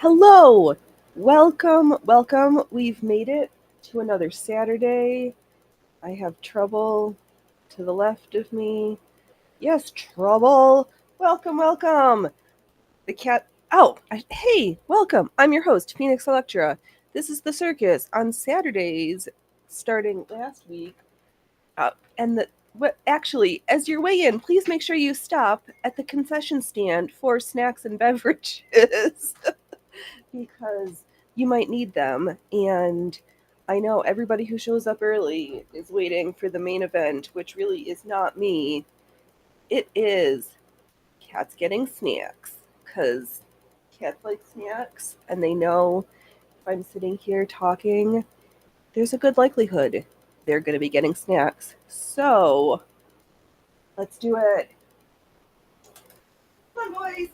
Hello! Welcome. We've made it to another Saturday. I have trouble to the left of me. Yes, trouble. Welcome. The cat. Hey, welcome. I'm your host, Phoenix Electra. This is the circus on Saturdays, starting last week. Actually, as your way in, please make sure you stop at the concession stand for snacks and beverages. Because you might need them. And I know everybody who shows up early is waiting for the main event, which really is not me. It is cats getting snacks, because cats like snacks, and they know if I'm sitting here talking, there's a good likelihood they're going to be getting snacks. So, let's do it. Come on, boys.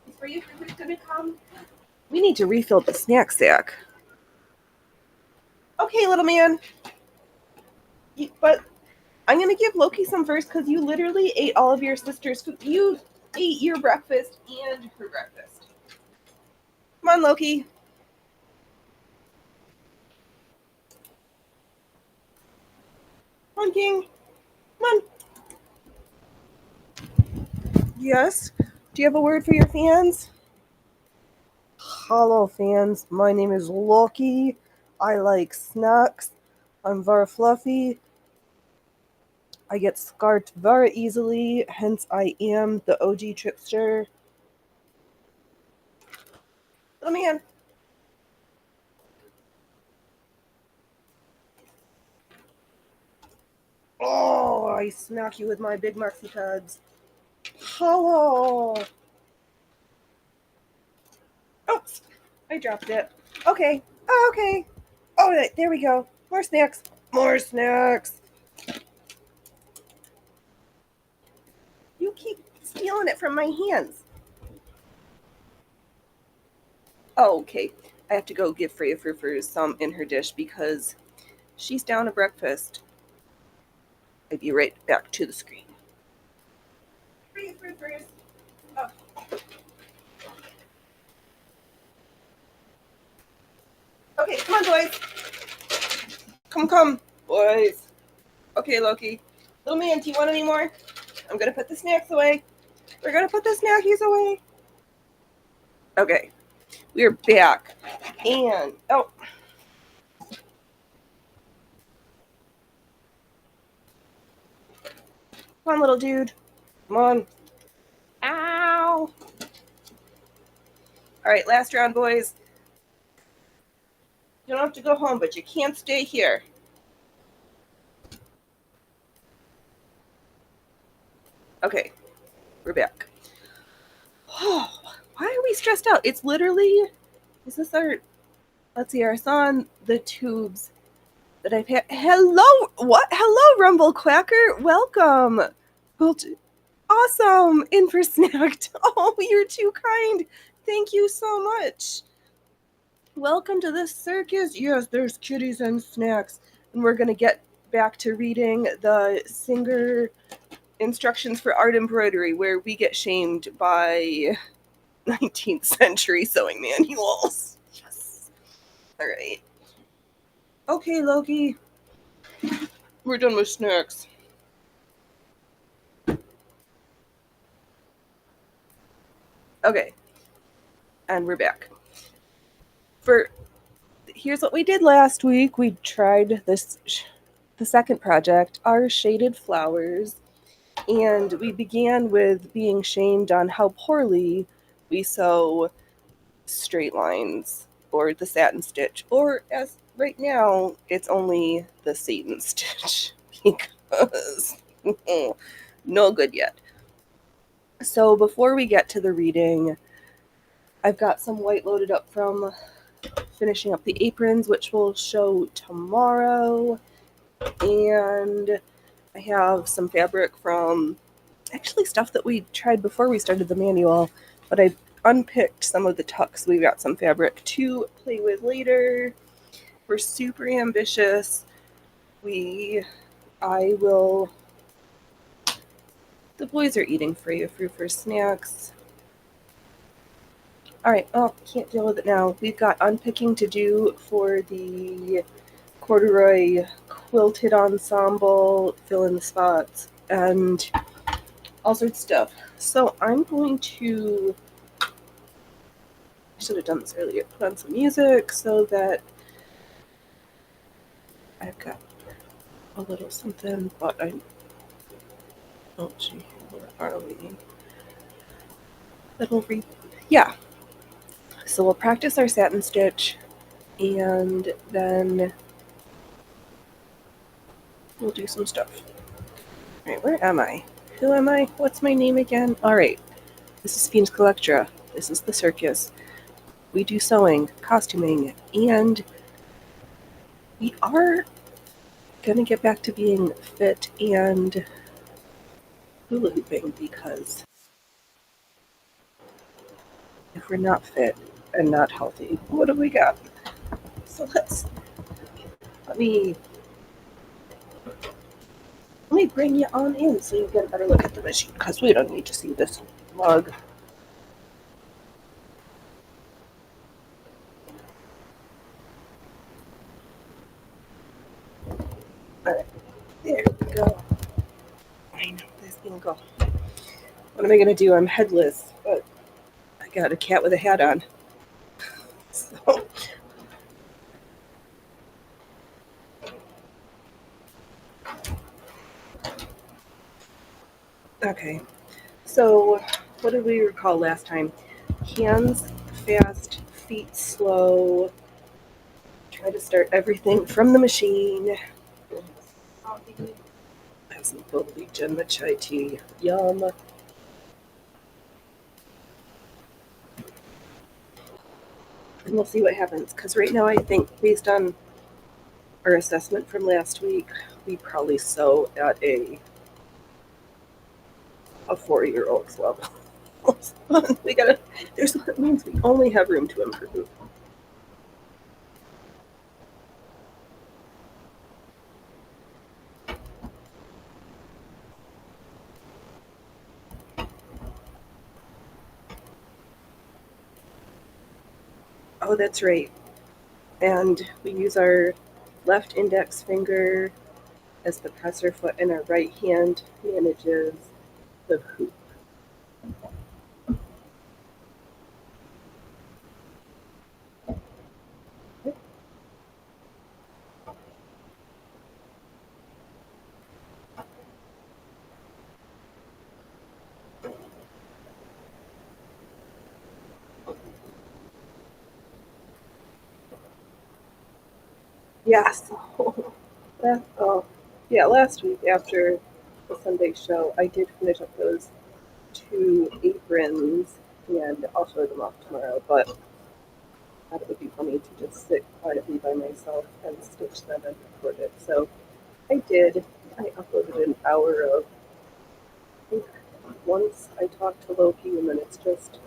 Is for you who's going to come? We need to refill the snack sack. Okay, little man. But I'm going to give Loki some first because you literally ate all of your sister's food. You ate your breakfast and her breakfast. Come on, Loki. Come on, King. Come on. Yes? Do you have a word for your fans? Hello, fans. My name is Loki. I like snacks. I'm very fluffy. I get scarred very easily, hence I am the OG trickster. Little man. Oh, I smack you with my big Marxy pads. Hello. Oops, I dropped it. Okay. Okay. Oh, there we go. More snacks. More snacks. You keep stealing it from my hands. Oh, okay. I have to go give Freya Frufru some in her dish because she's down to breakfast. I'll be right back to the screen. Freya Frufru. Oh. Okay, come on, boys. Come, boys. Okay, Loki. Little man, do you want any more? I'm gonna put the snacks away. We're gonna put the snackies away. Okay, we're back. And, oh. Come on, little dude. Come on. Ow. All right, last round, boys. You don't have to go home, but you can't stay here. Okay, we're back. Oh, why are we stressed out? It's literally, is this our, let's see, I saw on the tubes that I've had. Hello, what? Hello, Rumble Quacker. Welcome. Awesome. In for snacked. Oh, you're too kind. Thank you so much. Welcome to the circus. Yes, there's kitties and snacks. And we're going to get back to reading the Singer instructions for art embroidery, where we get shamed by 19th century sewing manuals. Yes. All right. Okay, Loki. We're done with snacks. Okay. And we're back. Here's what we did last week. We tried the second project, our shaded flowers, and we began with being shamed on how poorly we sew straight lines or the satin stitch, or as right now it's only the Satan stitch because no good yet. So before we get to the reading, I've got some white loaded up from finishing up the aprons, which we'll show tomorrow. And I have some fabric from actually stuff that we tried before we started the manual, but I unpicked some of the tucks. We've got some fabric to play with later. We're super ambitious. The boys are eating Freya Fruit for snacks. All right. Oh, can't deal with it now. We've got unpicking to do for the corduroy quilted ensemble, fill in the spots, and all sorts of stuff. So I'm going to. I should have done this earlier. Put on some music so that I've got a little something, but I. Oh, gee, where are we? Little re. Yeah. So we'll practice our satin stitch, and then we'll do some stuff. All right, where am I? Who am I? What's my name again? All right, this is Phoenix Collectra. This is the circus. We do sewing, costuming, and we are gonna get back to being fit and hula hooping because if we're not fit and not healthy, what do we got? So let me let me bring you on in so you get a better look at the machine because we don't need to see this mug. All right, there we go. I know this gonna go. What am I gonna do? I'm headless, but I got a cat with a hat on. So, okay. So, what did we recall last time? Hands fast, feet slow. Try to start everything from the machine. Have some bubbly Genma chai tea. Yum. And we'll see what happens. Because right now, I think, based on our assessment from last week, we probably sew at a 4-year-old's level. we gotta. There's that means we only have room to improve. Oh, that's right. And we use our left index finger as the presser foot, and our right hand manages the hoop. Yes. Yeah, last week after the Sunday show, I did finish up those 2 aprons, and I'll show them off tomorrow. But I thought it would be funny to just sit quietly by myself and stitch them and record it. So I did. I uploaded an hour of. I think once I talked to Loki, and then it's just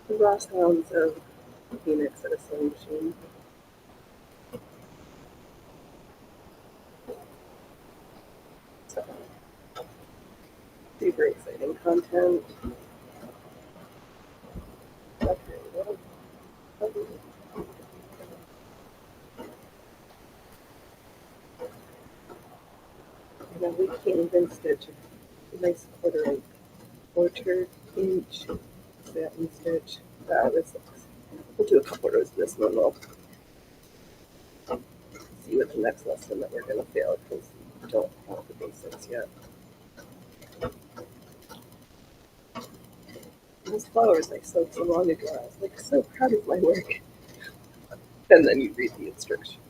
the raw sounds of Phoenix at a sewing machine. So super exciting content. Okay, well, and then we can't even stitch a nice quarter inch satin stitch. This looks. We'll do a couple rows of this, and then we'll see what the next lesson that we're going to fail because we don't have the basics yet. Those flowers I sewed so long ago, I was like so proud of my work. And then you read the instructions.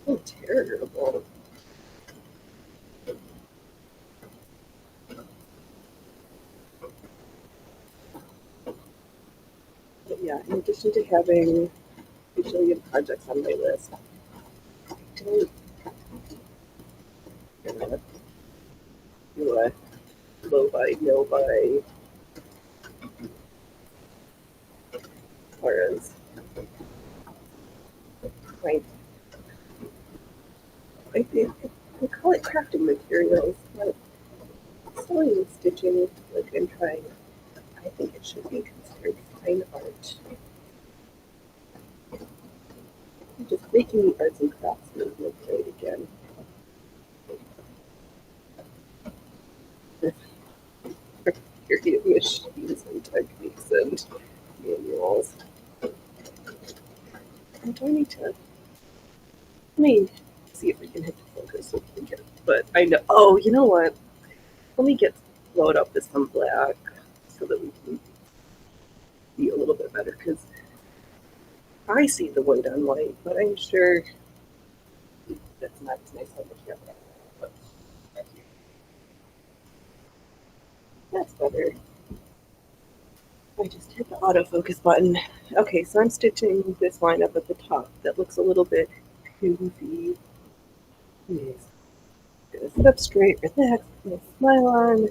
Oh, terrible. But yeah, in addition to having a bajillion projects on my list, I don't do a low buy, no buy, whereas my, I call it crafting materials, but sewing and stitching, like I'm trying, I think it should be considered fine art. Just making the arts and crafts movement look great again. Period machines and techniques and manuals. And do I need to, let me see if we can hit the focus so we can get, but I know, oh, you know what? Let me load up with some black so that we can be a little bit better, because I see the white on white, but I'm sure that's not as nice on the camera. But that's better. I just hit the autofocus button. Okay, so I'm stitching this line up at the top that looks a little bit goofy. Yes. Gonna sit up straight, relax, put my smile on,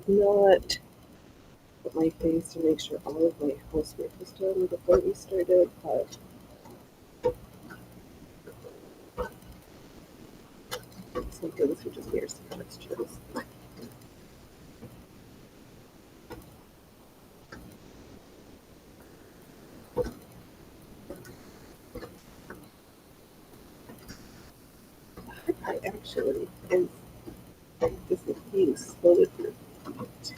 not put my face to make sure all of my housework was done before we started, but sometimes we just hear some textures. I actually am, this is being slow with your feet.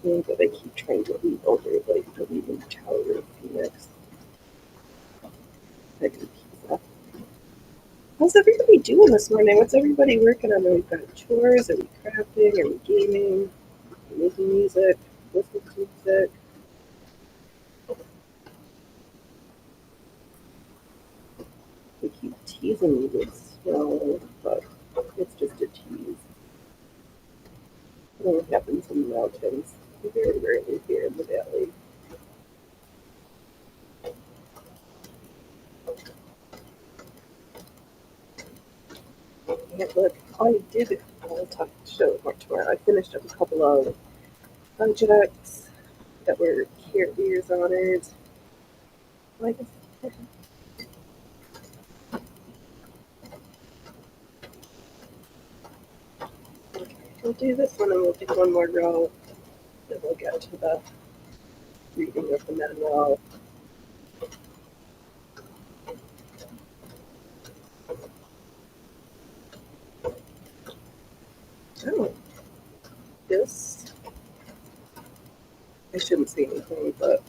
But I keep trying to lean over like the Leaning Tower of Phoenix. I can keep that. How's everybody doing this morning? What's everybody working on? Are we got chores? Are we crafting? Are we gaming? Are we making music? Listening to music? They keep teasing me with snow, but it's just a tease. It only happens in the mountains. Very rarely here in the valley. Yeah, look, I did. I'll show it more tomorrow. I finished up a couple of projects that were carriers on it. Like, okay, we'll do this one and we'll do one more row. Then we'll get to the reading of the manual. Oh, this, I shouldn't say anything, but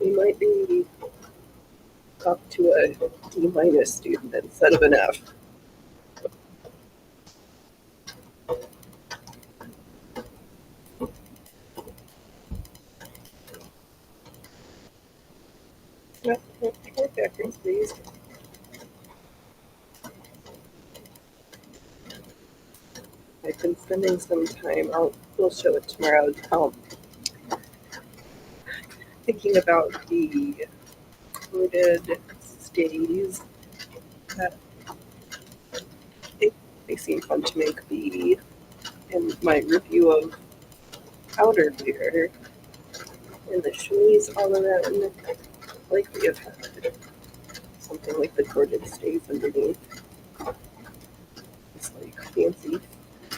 we might be up to a D- student instead of an F. Yep, backwards, please. I've been spending some time, we'll show it tomorrow, thinking about the corded stays that they seem fun to make bead. And my review of outer wear and the shoes all around, like we have had something like the corded stays underneath. It's like fancy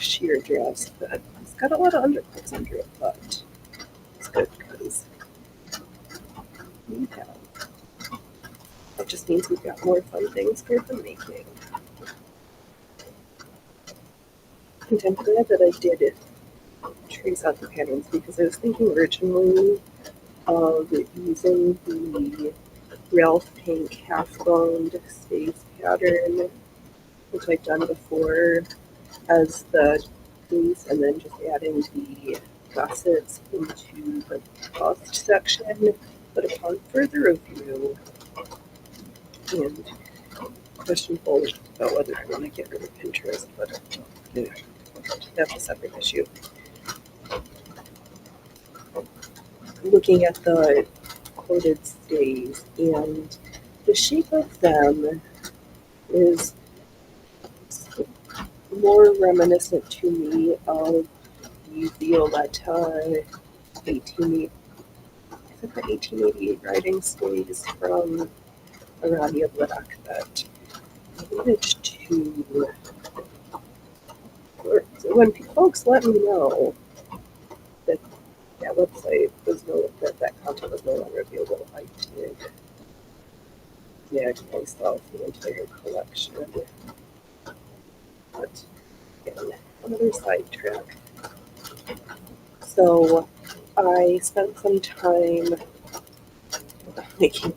sheer dress that it's got a lot of undercuts under it, but it's good because we have. That just means we've got more fun things for the making. And I'm glad that I did trace out the patterns because I was thinking originally of using the Ralph Pink half-boned stays pattern, which I've done before, as the base, and then just adding the gussets into the bust section. But upon further review, and questionable about whether I want to get rid of Pinterest, but that's a separate issue. Looking at the corded stays, and the shape of them is more reminiscent to me of the Violetta 1888 writing stays from Aradia black that I managed to work. So when folks let me know that that website was no that content was no longer available, I did tag myself the entire collection. But again, another sidetrack. So I spent some time making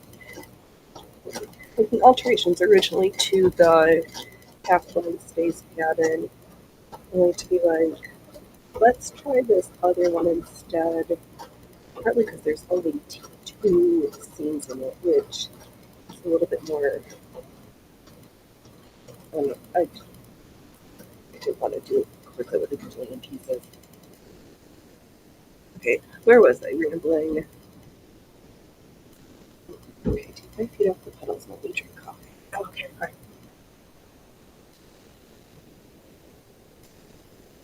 alterations originally to the half-blown space pattern, only to be like, let's try this other one instead. Partly because there's only two scenes in it, which is a little bit more. I didn't want to do it quickly with a bajillion pieces. Okay, where was I rambling? Okay, take my feet off the pedals and let me drink coffee. Okay, fine.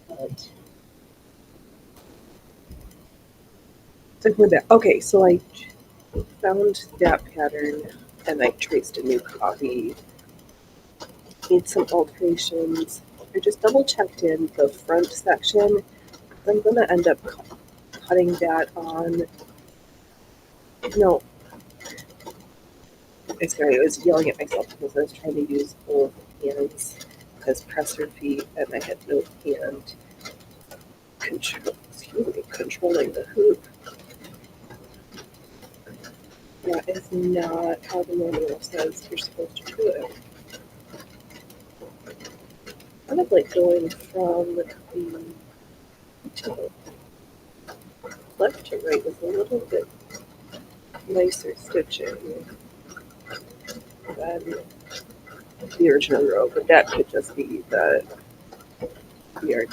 But okay, so I found that pattern and I traced a new copy. Made some alterations. I just double checked in the front section. I'm gonna end up cutting that on. No, I'm sorry, I was yelling at myself because I was trying to use both hands as presser feet and I had no hand controlling the hoop. That is not how the manual says you're supposed to do it. Kind of like going from the to left to right with a little bit nicer stitching than the original row, but that could just be that we are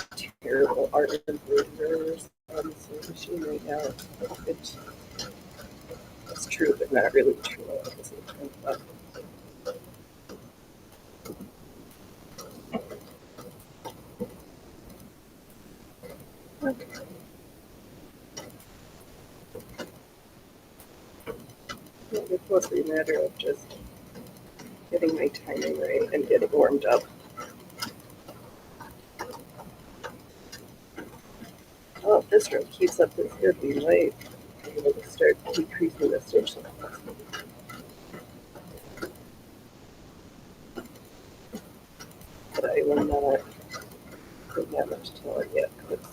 terrible art embroiderers on this machine right now. It's true, but not really true at the same time. Okay. It's mostly a matter of just getting my timing right and getting warmed up. Oh, if this room keeps up this good, we might be able to start decreasing the stitch length. But I will not put that much taller yet because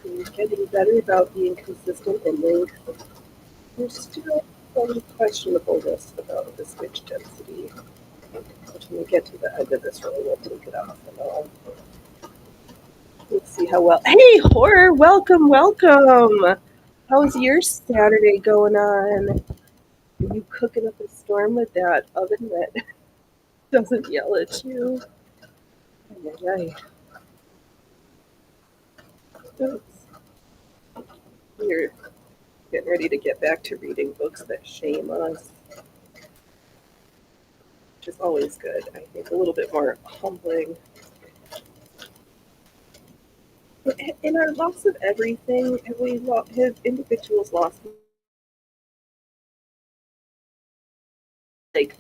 I'm getting better about being consistent in length. There's still some questionableness about the stitch density, which when we get to the end of this row, we'll take it off and all. Let's see how well. Hey, Horror, welcome, welcome. How's your Saturday going on? Are you cooking up a storm with that oven that doesn't yell at you? Ay, ay, ay. Oops. We're getting ready to get back to reading books that shame us, which is always good. I think a little bit more humbling. In our loss of everything, have individuals lost? Like,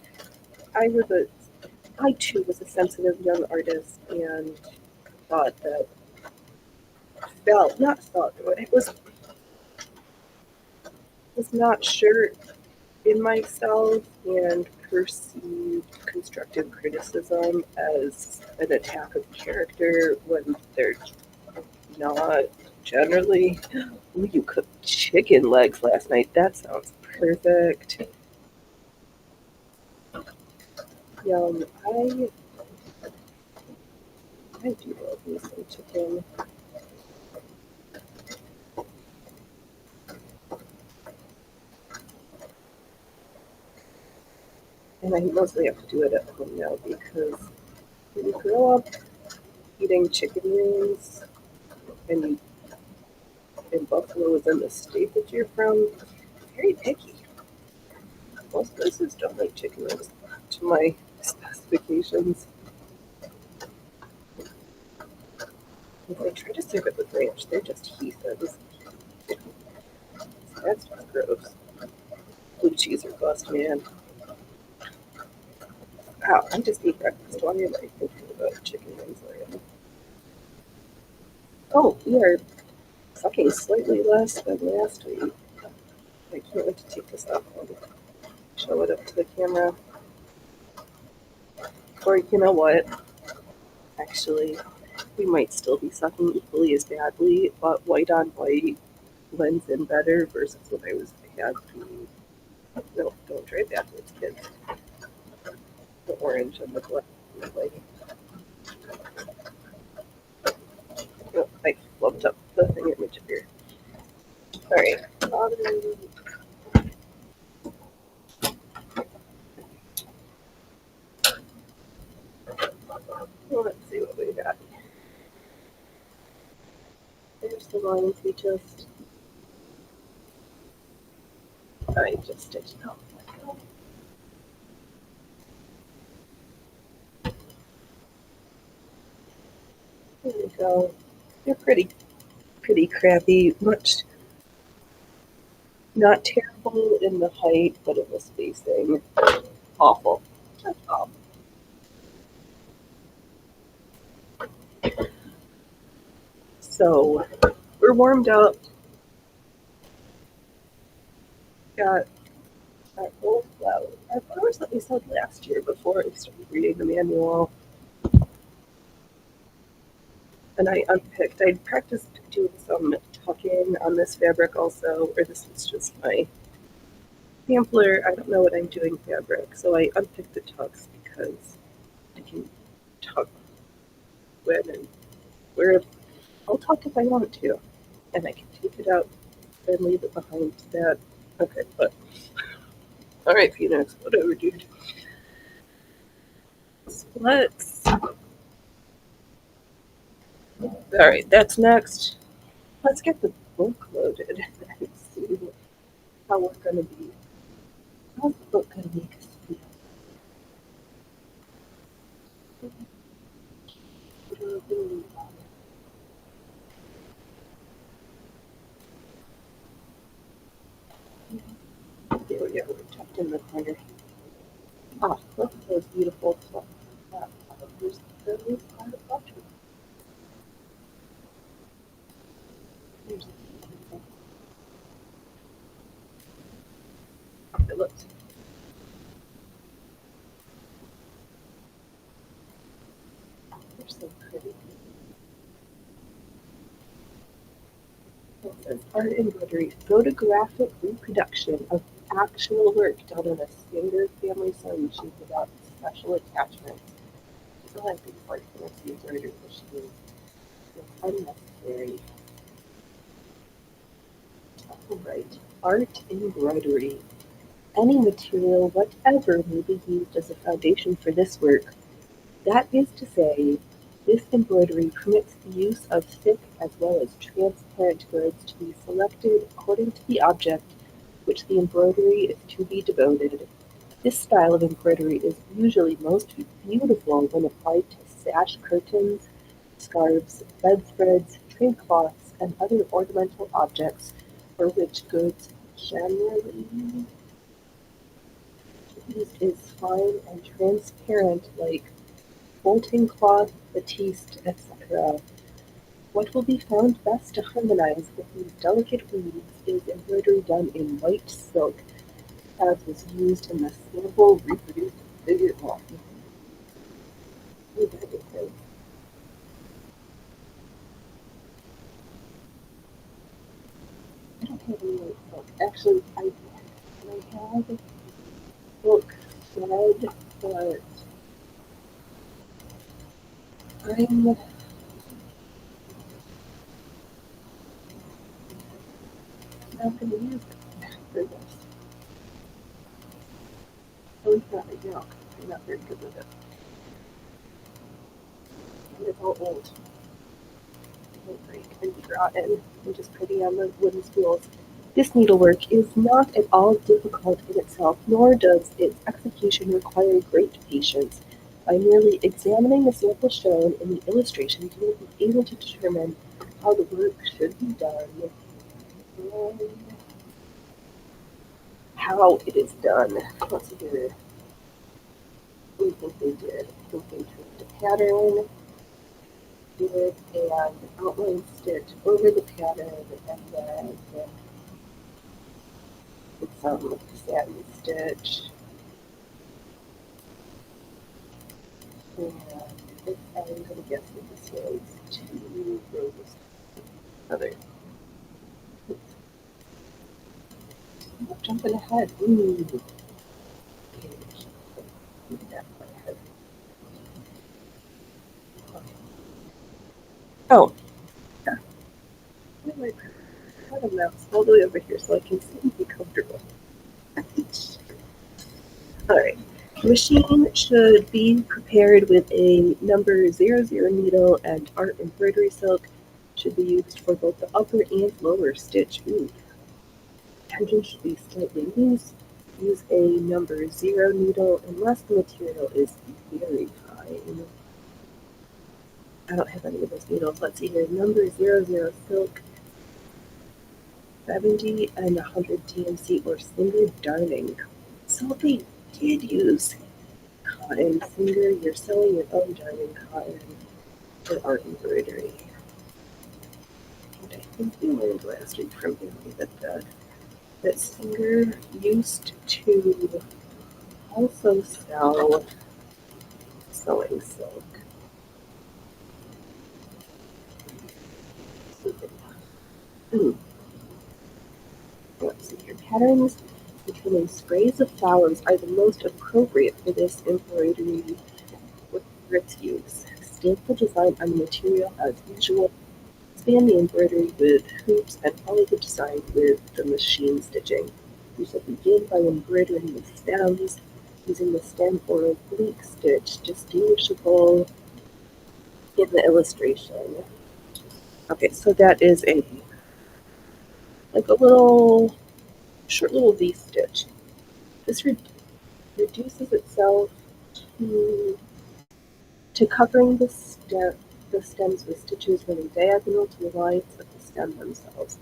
I was a, I too was a sensitive young artist and thought that not thought it was not sure in myself and perceived constructive criticism as an attack of character when they're not generally. Ooh, you cooked chicken legs last night. That sounds perfect. Yum. I do love me some chicken. And I mostly have to do it at home now because when you grow up eating chicken wings and you in Buffalo is in the state that you're from, very picky. Most places don't make chicken wings to my specifications. If they try to serve it with ranch, they're just heathens. That's just gross. Blue cheese or bust, man. Wow, I just ate breakfast. Why am I thinking about chicken wings later? Oh, we are sucking slightly less than last week. I can't wait to take this off and show it up to the camera. Or you know what? Actually, we might still be sucking equally as badly, but white on white blends in better versus what I was had the no, don't try backwards, kids. The orange and the black and the white. Oh, I flubbed up the thing image here. Alright. Let's see what we got. There's the lines we just I just stitched out. There we go. They're pretty crappy. Much not terrible in the height, but in the spacing. Awful. Just awful. So we're warmed up. Got our old flowers. Our flowers that we sold last year before I started reading the manual. And I unpicked. I practiced doing some tucking on this fabric also, or this is just my sampler. I don't know what I'm doing fabric, so I unpicked the tucks because I can tuck when and where I'll tuck if I want to, and I can take it out and leave it behind that. Okay, but all right, Phoenix, whatever, dude. Let's. All right, that's next. Let's get the book loaded and see how we're gonna be. How's the book gonna make us feel? There we go. We're tucked in the corner. Ah, look at those beautiful flowers. Those are the flowers. Here's it looks. They're so pretty. It says art embroidery, photographic reproduction of actual work done on a standard family sewing machine without special attachments. I feel like these like fancy embroidery machines. It's unnecessary. Alright. Art embroidery. Any material whatever may be used as a foundation for this work. That is to say, this embroidery permits the use of thick as well as transparent goods to be selected according to the object which the embroidery is to be devoted. This style of embroidery is usually most beautiful when applied to sash curtains, scarves, bedspreads, tray cloths, and other ornamental objects for which goods generally used is fine and transparent like quilting cloth, batiste, etc. What will be found best to harmonize with these delicate weaves is embroidery done in white silk, as was used in the sample reproduced figure one. Ooh, that is nice. I don't have any white silk. Actually, I have silk thread, but I'm not going to use it for this. At least not right now. I'm not very good with it. And it's all old. It'll break and be rotten and just pretty on the wooden spools. This needlework is not at all difficult in itself, nor does its execution require great patience. By merely examining the sample shown in the illustration, you will be able to determine how the work should be done. how it is done. Let's see here. What do you think they did? I think they took the pattern, did an outline stitch over the pattern, and then did some satin stitch. And this, I'm going to guess that this was 2 rows. Other. I'm jumping ahead. Ooh. Okay, that one ahead. Oh, yeah. Why am I have a mouse all the way over here so I can sit and be comfortable? All right. The machine should be prepared with a number 00 needle, and art embroidery silk should be used for both the upper and lower stitch. Ooh. Tension should be slightly loose. Use a number 0 needle unless the material is very fine. I don't have any of those needles. Let's see here. Number 00 silk, 70 and 100 TMC or Singer darning. So they did use cotton. Singer, you're selling your own darning cotton for art embroidery. And I think we learned last week from Emily that Singer used to also sell sewing silk. Let's see here. Patterns containing sprays of flowers are the most appropriate for this embroidery for its use. Stamp the design on the material as usual. Expand the embroidery with hoops and follow the design with the machine stitching. You should begin by embroidering the stems using the stem or oblique stitch distinguishable in the illustration. Okay, so that is like a little short little V stitch. This reduces itself to covering the stems with stitches running diagonal to the lines of the stem themselves.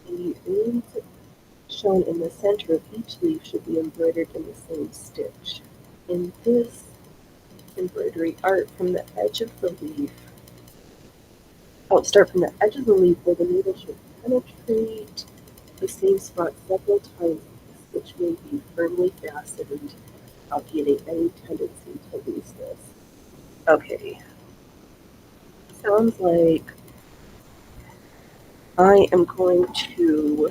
The lines shown in the center of each leaf should be embroidered in the same stitch. In this embroidery, art from the edge of the leaf. Start from the edge of the leaf where the needle should penetrate the same spot several times. The stitch may be firmly fastened, obviating any tendency to looseness. Okay. Sounds like I am going to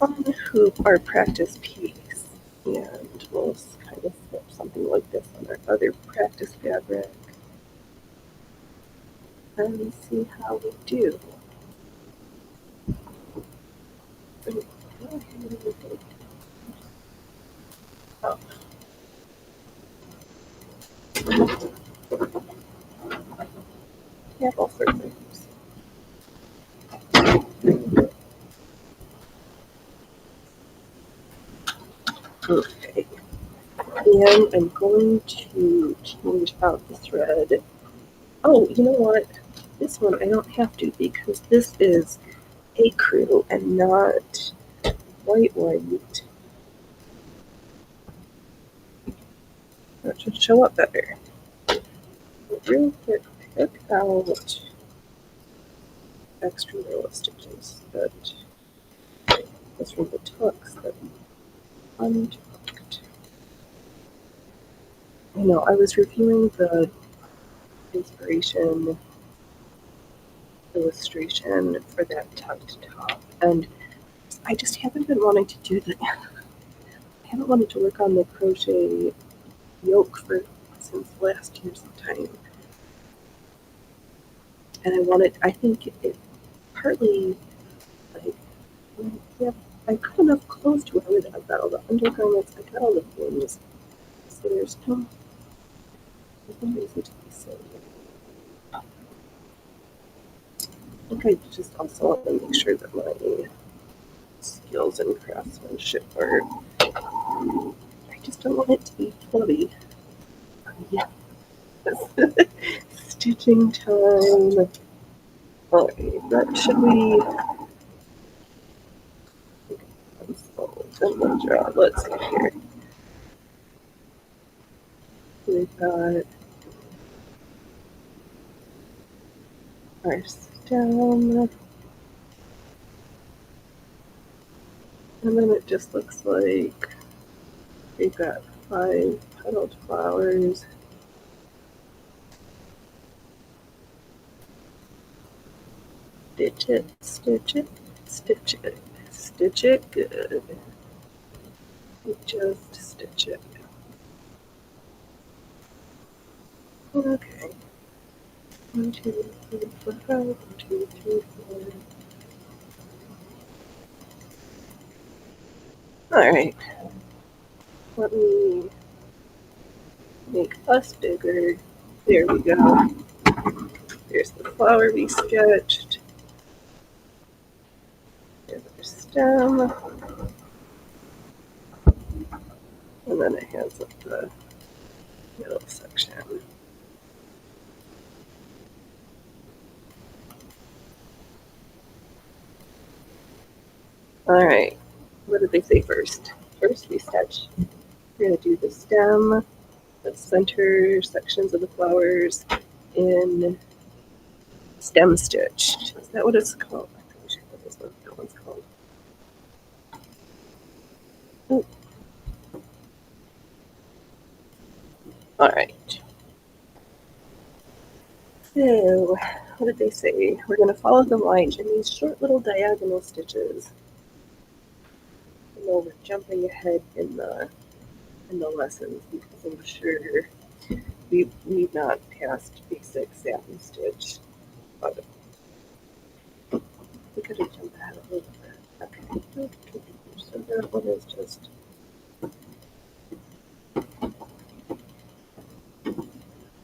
unhoop our practice piece, and we'll kind of flip something like this on our other practice fabric and see how we do. Oh. Yeah, all sorts of things. Okay. And I'm going to change out the thread. Oh, you know what? This one I don't have to because this is ecru and not white. That should show up better. Real quick, pick out extra row of stitches that was from the tucks that untucked. I know, I was reviewing the inspiration illustration for that tucked top, and I just haven't been wanting to do that. I haven't wanted to work on the crochet yoke since last year sometime. And I think it partly, like, yeah, I got enough clothes to wear that. I've got all the undergarments, I got all the things. So there's no reason to be silly. I think I just also want to make sure that my skills and craftsmanship are. I just don't want it to be floaty. Yeah. Stitching time. Alright, but should we draw? Let's see here. We've got our stem, and then it just looks like we've got 5 petaled flowers. Stitch it, stitch it, stitch it, stitch it good. Just stitch it. Okay. 1, 2, 3, 4, 5, 1, 2, 3, 4. Alright. Let me make us bigger. There we go. There's the flower we sketched. There's our stem. And then it has up the middle section. Alright. What did they say first? First we sketch. We're going to do the stem, the center sections of the flowers in stem stitch. Is that what it's called? I'm pretty sure that is what that one's called. Ooh. All right. So, what did they say? We're going to follow the line in these short little diagonal stitches. I know we're jumping ahead in the lessons because I'm sure we've not passed basic satin stitch. But we could have jumped ahead a little bit. Okay. So that one is just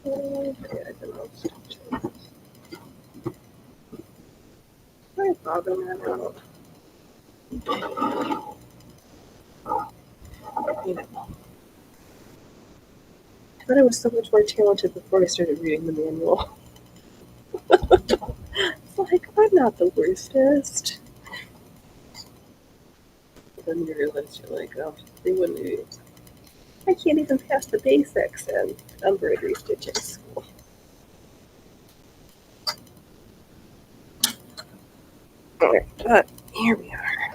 diagonal stitches. Try bobbing that out. You know, I thought I was so much more talented before I started reading the manual. It's like, I'm not the worstest. But then you realize you're like, oh, they wouldn't be. I can't even pass the basics in embroidery stitching school. Alright, but here we are.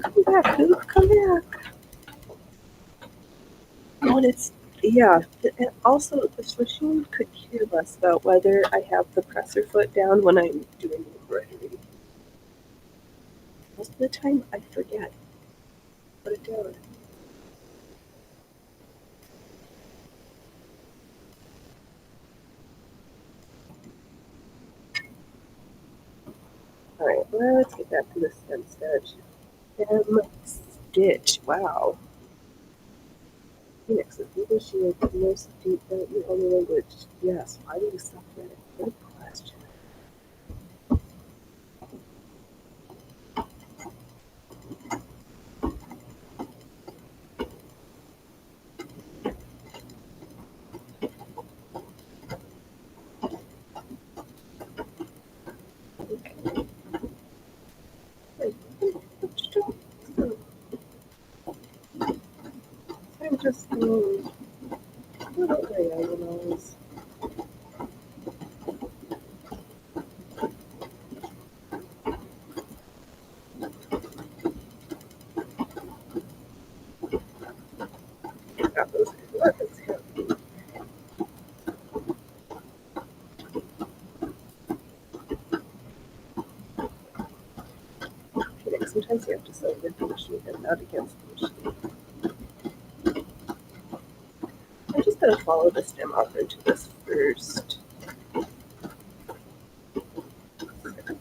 Come back, Luke, come back. Oh, and it's, yeah, and also this machine could care less about whether I have the presser foot down when I'm doing the embroidery. Most of the time, I forget. Put it down. Alright, let's get back to the stem stitch. Stem stitch, wow. Phoenix, if English is the most deep in your only language, yes. Why do you suffer? Good question. Okay. I'm just doing little diagonals. Got those buttons here. Okay, sometimes you have to sew with the machine and not against the machine. I'm just going to follow the stem up into this first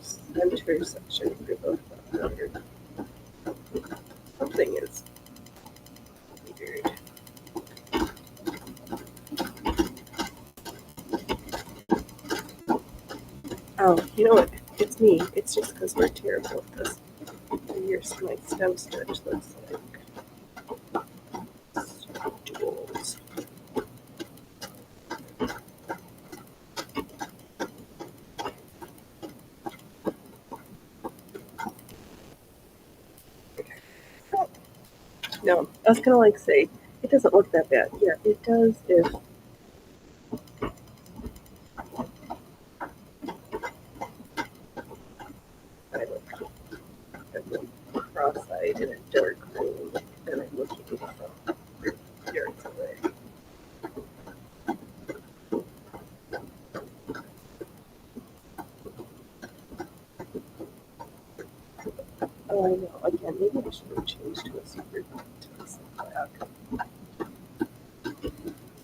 center section for both of them. Something is weird. Oh, you know what? It's me. It's just because we're terrible at this. Here's my stem stitch looks like. Duals. No, I was gonna like say it doesn't look that bad. Yeah, it does if I look at them cross-eyed in a dark room and I'm looking from yards away. Oh, I know. Again, maybe I should have changed to a super black.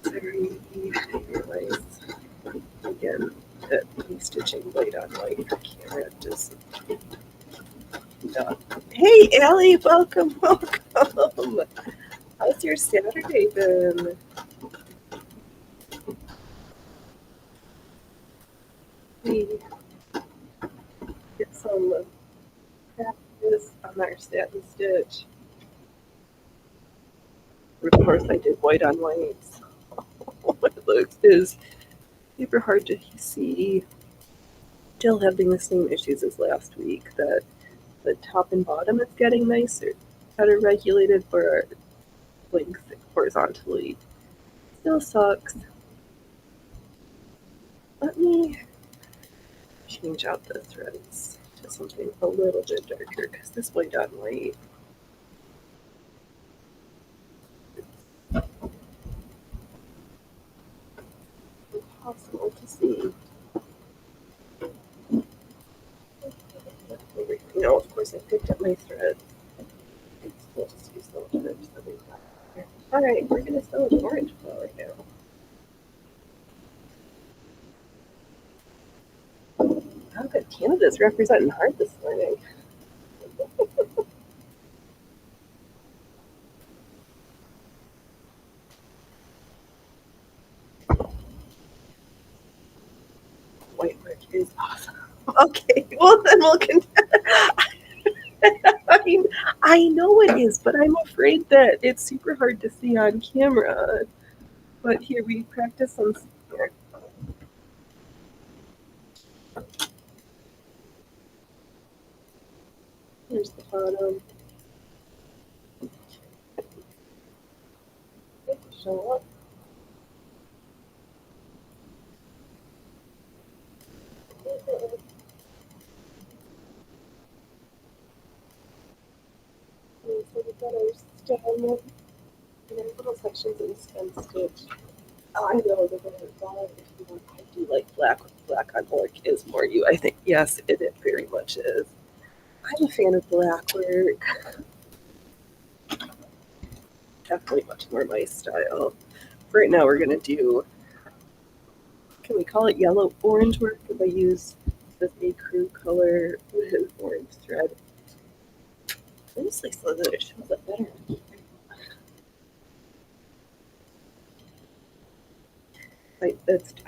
Sorry, I realize again that stitching white on white for camera just not. Hey, Allie, welcome, welcome. How's your Saturday been? We get some practice on our satin stitch. Of course, I did white on white. It looks is super hard to see. Still having the same issues as last week. That the top and bottom is getting nicer, better regulated for our length horizontally. Still sucks. Let me change out the threads to something a little bit darker because this white on white is impossible to see. You know, of course, I picked up my thread. We'll just use the others that we've got here. All right, we're going to sew an orange flower now. Oh, good. Canada's representing hard this morning. White work is awesome. Okay, well then we'll continue. I mean, I know it is, but I'm afraid that it's super hard to see on camera. But here we practice some. Here. Here's the bottom. Show up. So we've got our stem and our little sections in stem stitch. Oh, I know the better bottom. I do like black. Black on work is more you. I think yes, it very much is. I'm a fan of black work. Definitely much more my style. Right now we're gonna do. Can we call it yellow orange work if I use this A crew color with orange thread? Mostly so that it shows up better.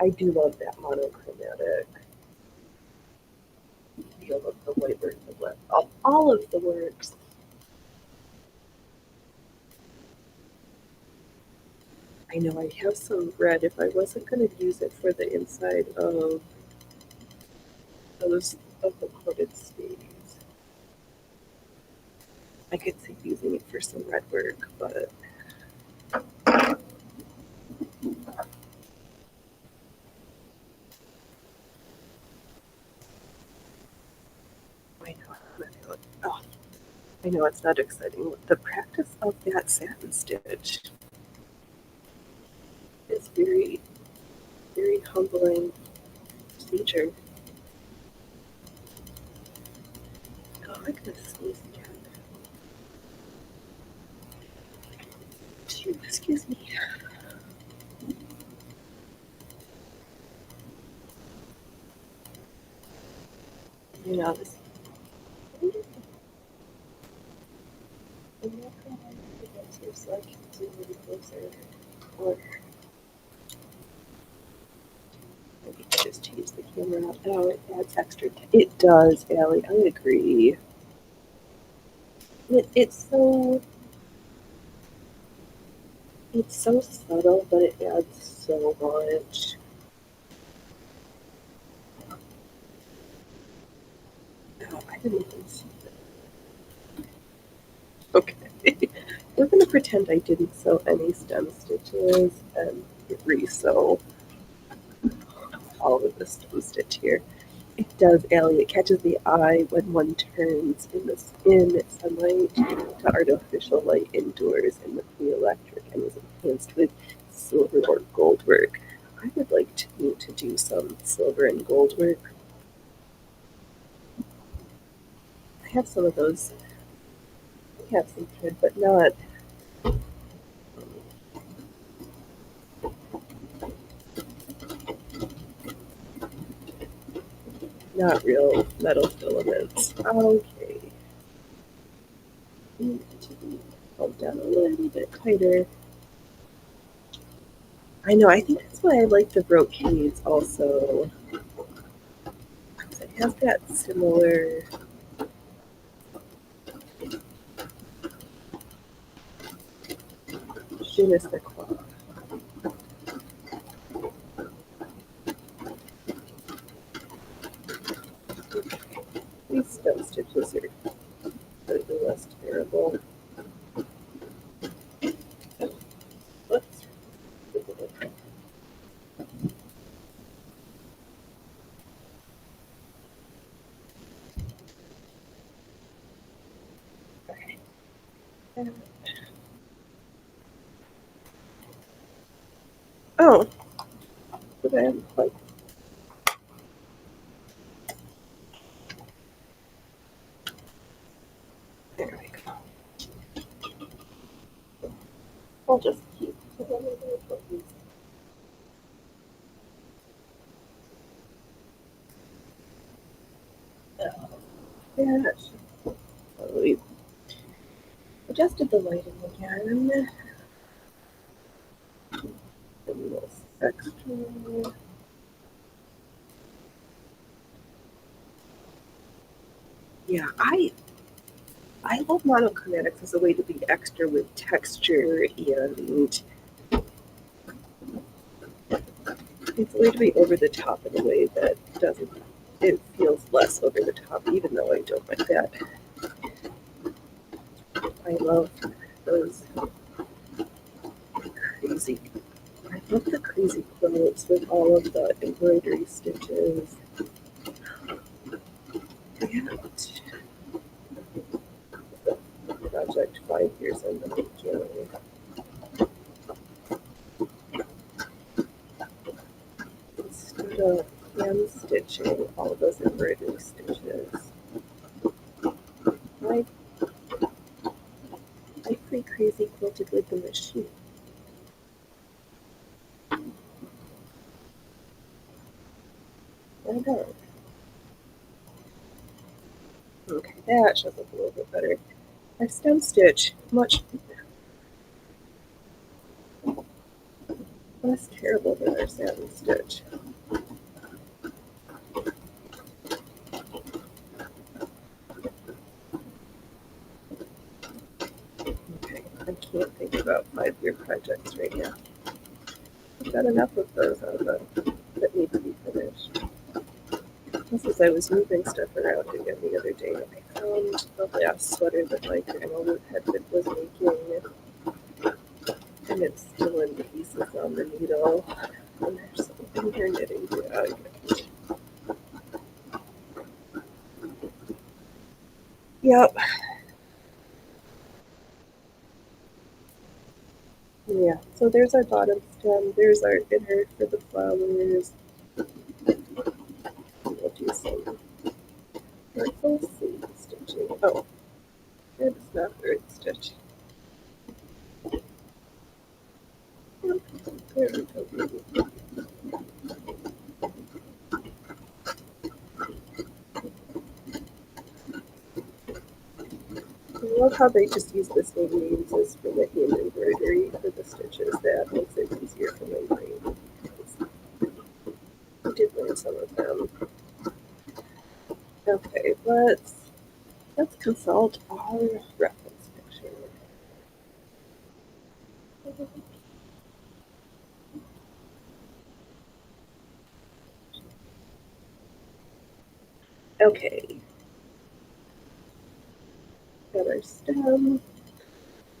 I do love that monochromatic feel of the white work, the black, all of the works. I know I have some red. If I wasn't going to use it for the inside of those of the coated sleeves, I could see using it for some red work, but I know. Oh, I know it's not exciting. The practice of that satin stitch is very, very humbling procedure. Oh, I'm gonna sneeze again. Excuse me. You know, this. I'm not gonna get here so I can zoom in closer. Or maybe just change the camera out. Oh, it adds extra. It does, Allie. I agree. It's so subtle, but it adds so much. Oh, I didn't even see that. Okay. We're going to pretend I didn't sew any stem stitches and re-sew all of the stem stitch here. It does, Allie. It catches the eye when one turns in sunlight to artificial light indoors and with the electric and is enhanced with silver or gold work. I would like to do some silver and gold work. I have some of those. I have some thread, but not real metal filaments. Okay. Need to hold down a little bit tighter. I know, I think that's why I like the brocades also. It has that similar je ne sais quoi. These stem stitches are slightly less terrible. Let's okay. Oh, but I haven't quite. There we go. I'll just keep. Yeah, so we adjusted the lighting again. A little extra. Yeah, I love monochromatics as a way to be extra with texture, and it's a way to be over the top in a way that doesn't. It feels less over the top, even though I don't like that. I love those crazy. I love the crazy quilts with all of the embroidery stitches. And project 5 years in the making. Instead of hand stitching all of those embroidery stitches, I play crazy quilted with the machine. I know. Okay, that shows up a little bit better. I stem stitch much less terrible than our satin stitch. Okay, I can't think about 5-year projects right now. I've got enough of those on that need to be finished. Just as I was moving stuff around again the other day, I found the last sweater that my grandma was making, and it's still in pieces on the needle. And there's something in her knitting bag. Yep. Yeah. So there's our bottom stem. There's our inner for the flowers. We'll do some purple seam stitching. Oh, it's not third stitch. There we go. I love how they just use the same names as for the hand embroidery for the stitches. That makes it easier for my brain. I did learn some of them. Okay, let's consult our reference picture. Okay, got our stem.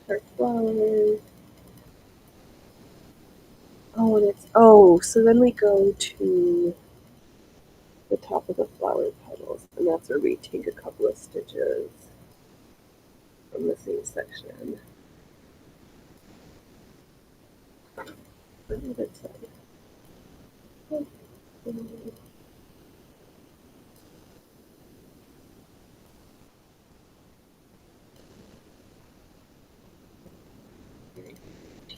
our flower. Oh, and it's so then we go to the top of the flower petals, and that's where we take a couple of stitches from the same section. On the other side.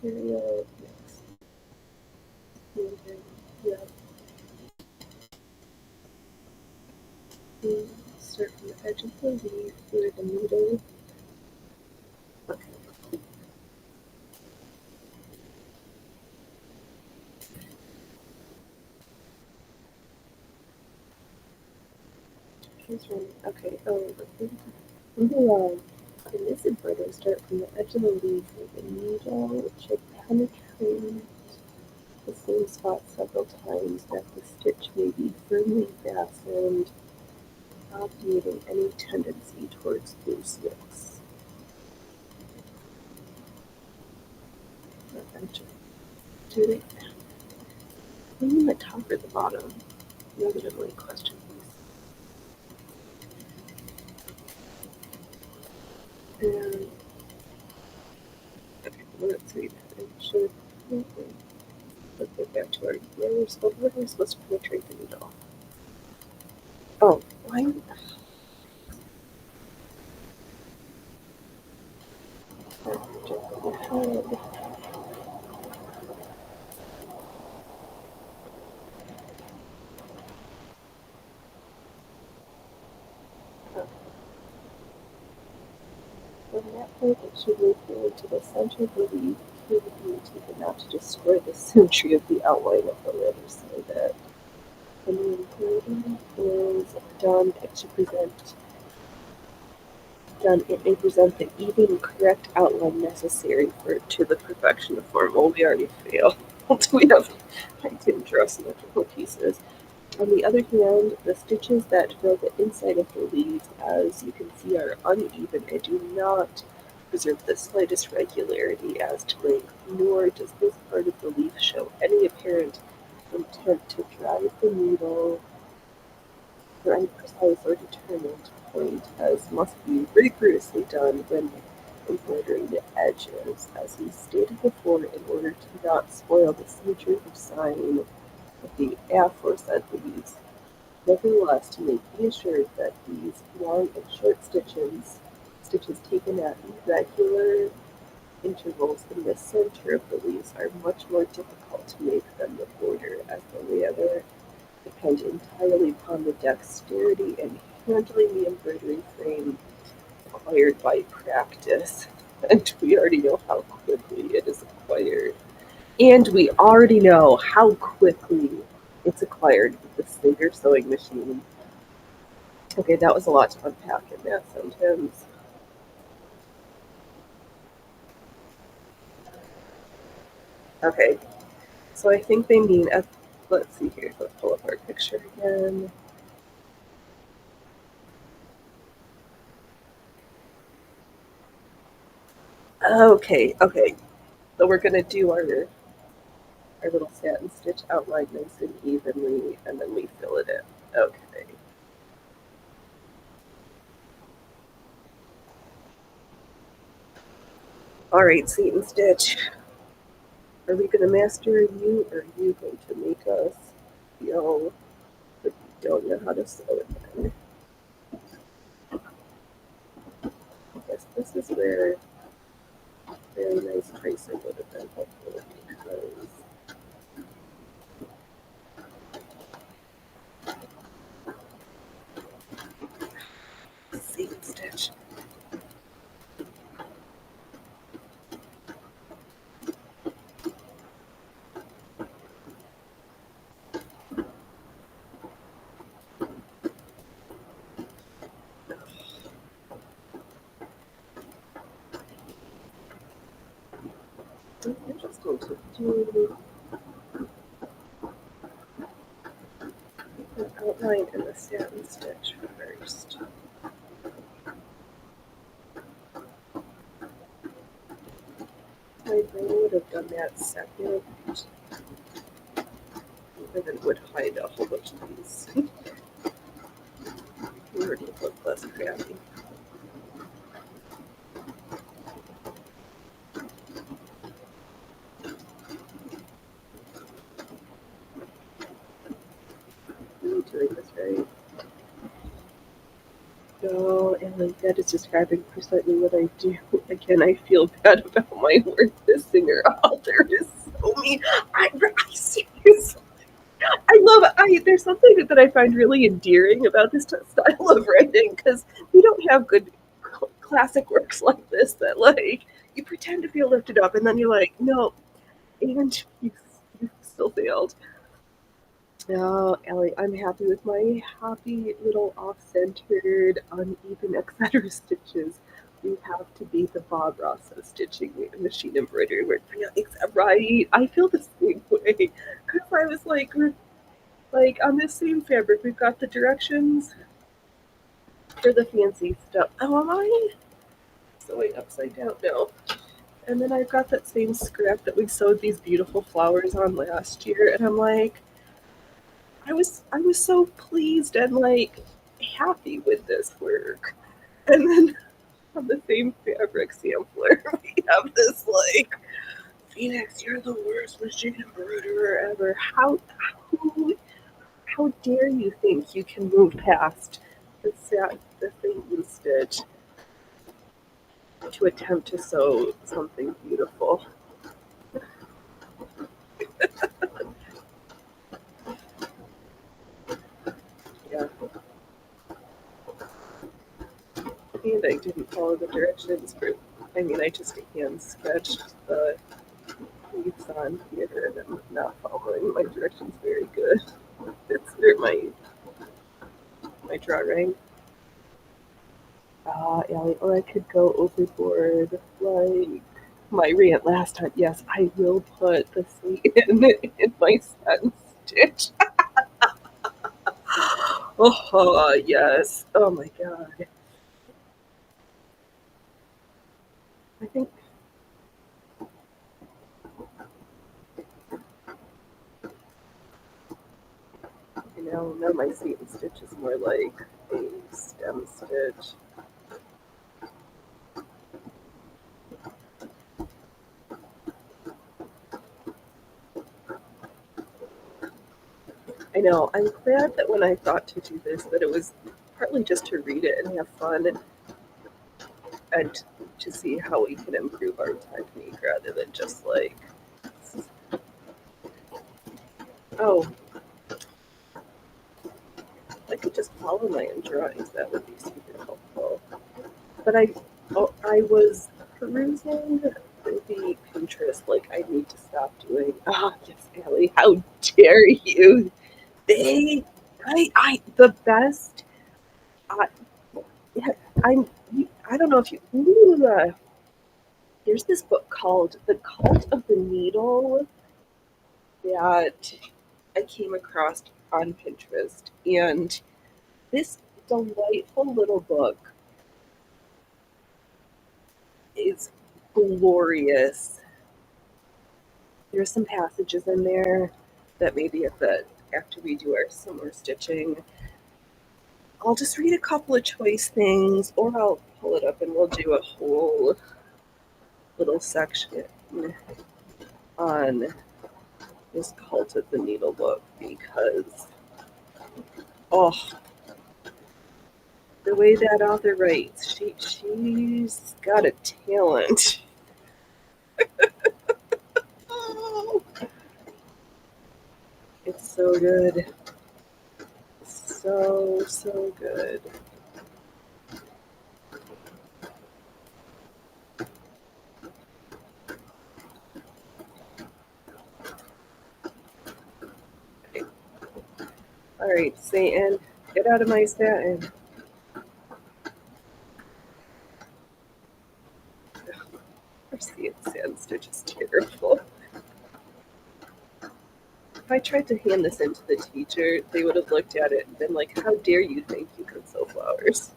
Material, yes. Yeah. Start from the edge of the leaf through the needle. Okay. Okay. Oh, in this embroidery, start from the edge of the leaf with a needle, which should penetrate the same spot several times that the stitch may be firmly fastened, obviating any tendency towards looseness. Do they mean the top or the bottom? Maybe I'm really question these. And okay, let's see. I should let's get back to our where we're supposed to penetrate the needle. Oh, why? From that point, it should move forward to the center of the leaf, being taken out to destroy the symmetry of the outline of the letter, so that when the embroidery is done, it may present the even correct outline necessary for to the perfection of form. Well, we already failed. I didn't draw symmetrical pieces. On the other hand, the stitches that fill the inside of the leaves, as you can see, are uneven and do not preserve the slightest regularity as to length, nor does this part of the leaf show any apparent intent to drive the needle for any precise or determined point, as must be rigorously done when embroidering the edges, as we stated before, in order to not spoil the symmetry of sign of the aforesaid leaves. Nevertheless, to make be assured that these long and short stitches taken at irregular intervals in the center of the leaves are much more difficult to make than the border, as the latter depend entirely upon the dexterity and handling the embroidery frame acquired by practice. And we already know how quickly it is acquired. And we already know how quickly it's acquired with the Singer sewing machine. Okay, that was a lot to unpack in that sentence. Okay, so I think they mean, let's see here, let's pull up our picture again. Okay. So we're gonna do our little satin stitch outline nice and evenly, and then we fill it in. Okay. All right, Seton Stitch. Are we gonna master you, or are you going to make us feel like we don't know how to sew it then? I guess this is where very nice tracing would have been helpful because seam stitch. I'm just going to do an outline in the satin stitch first. my brain would have done that second, and then would hide a whole bunch of these. We already look less crappy. I'm doing this right. No, and like that is describing precisely what I do. Again, I feel bad about my work this singer. Oh, there is so me. I seriously, I love. There's something that I find really endearing about this style of writing because we don't have good classic works like this that like you pretend to feel lifted up and then you're like, no, and you still failed. Oh, Ellie, I'm happy with my happy little off-centered, uneven etc. stitches. We have to beat the Bob Ross of stitching machine embroidery work. Yeah, right. I feel the same way because I was like on this same fabric, we've got the directions for the fancy stuff. Oh, am I sewing upside down? No. And then I've got that same scrap that we sewed these beautiful flowers on last year, and I'm like, I was so pleased and like happy with this work. And then on the same fabric sampler, we have this like Phoenix, you're the worst machine embroiderer ever. How dare you think you can move past the same stitch to attempt to sew something beautiful? Yeah, and I didn't follow the directions for. I mean, I just hand sketched the leaves on here, and I'm not following my directions very good. It's where my drawing. Ellie, or I could go overboard like my rant last time. Yes, I will put the C in my sentence stitch. Oh, yes. Oh my god. I think, now my seam stitch is more like a stem stitch. I know. I'm glad that when I thought to do this, that it was partly just to read it and have fun and to see how we can improve our technique rather than just like, oh, I could just follow my own drawings. That would be super helpful. But I was perusing the Pinterest like I need to stop doing. Ah, yes, Ellie, how dare you? They, the best. I, yeah, I'm. I don't know if you. Ooh, there's this book called The Cult of the Needle that I came across on Pinterest, and this delightful little book is glorious. There's some passages in there that maybe after we do our summer stitching, I'll just read a couple of choice things, or I'll pull it up and we'll do a whole little section on this Cult of the Needle book because, oh, the way that author writes, she's got a talent. Oh, it's so good. So good. Okay. All right, Satan, get out of my satin. Our sand stitch is terrible. If I tried to hand this in to the teacher, they would have looked at it and been like, how dare you think you can sew flowers?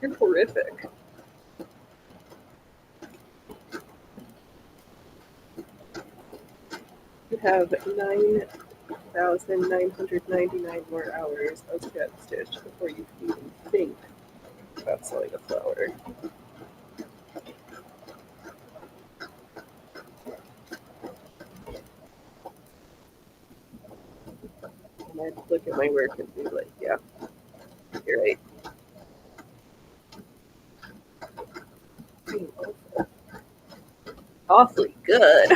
You're horrific. have 9,999 more hours of scrap stitch before you can even think about sewing a flower. And I'd look at my work and be like, yeah, you're right. I'm awfully good.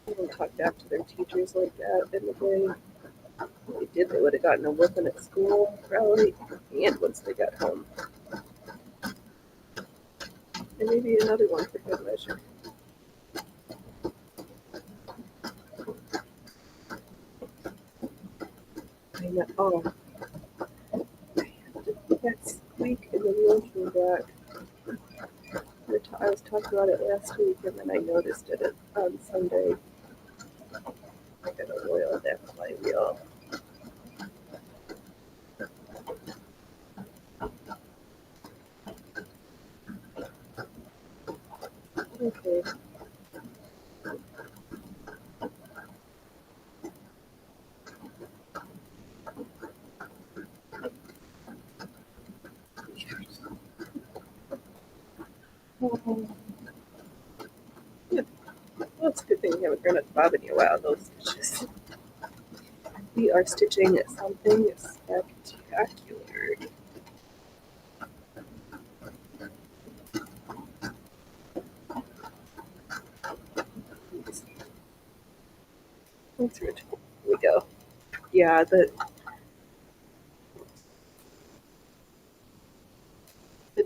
They don't talk back to their teachers like that in the day. If they did, they would have gotten a whooping at school, probably, and once they got home. And maybe another one for good measure. I know. Oh, next week, and then the came back. I was talking about it last week, and then I noticed it on Sunday. I gotta oil that flywheel. Okay. Yeah, well, it's a good thing we haven't grown up bobbing you out those stitches. We are stitching something spectacular. That's good. Here we go. Yeah, the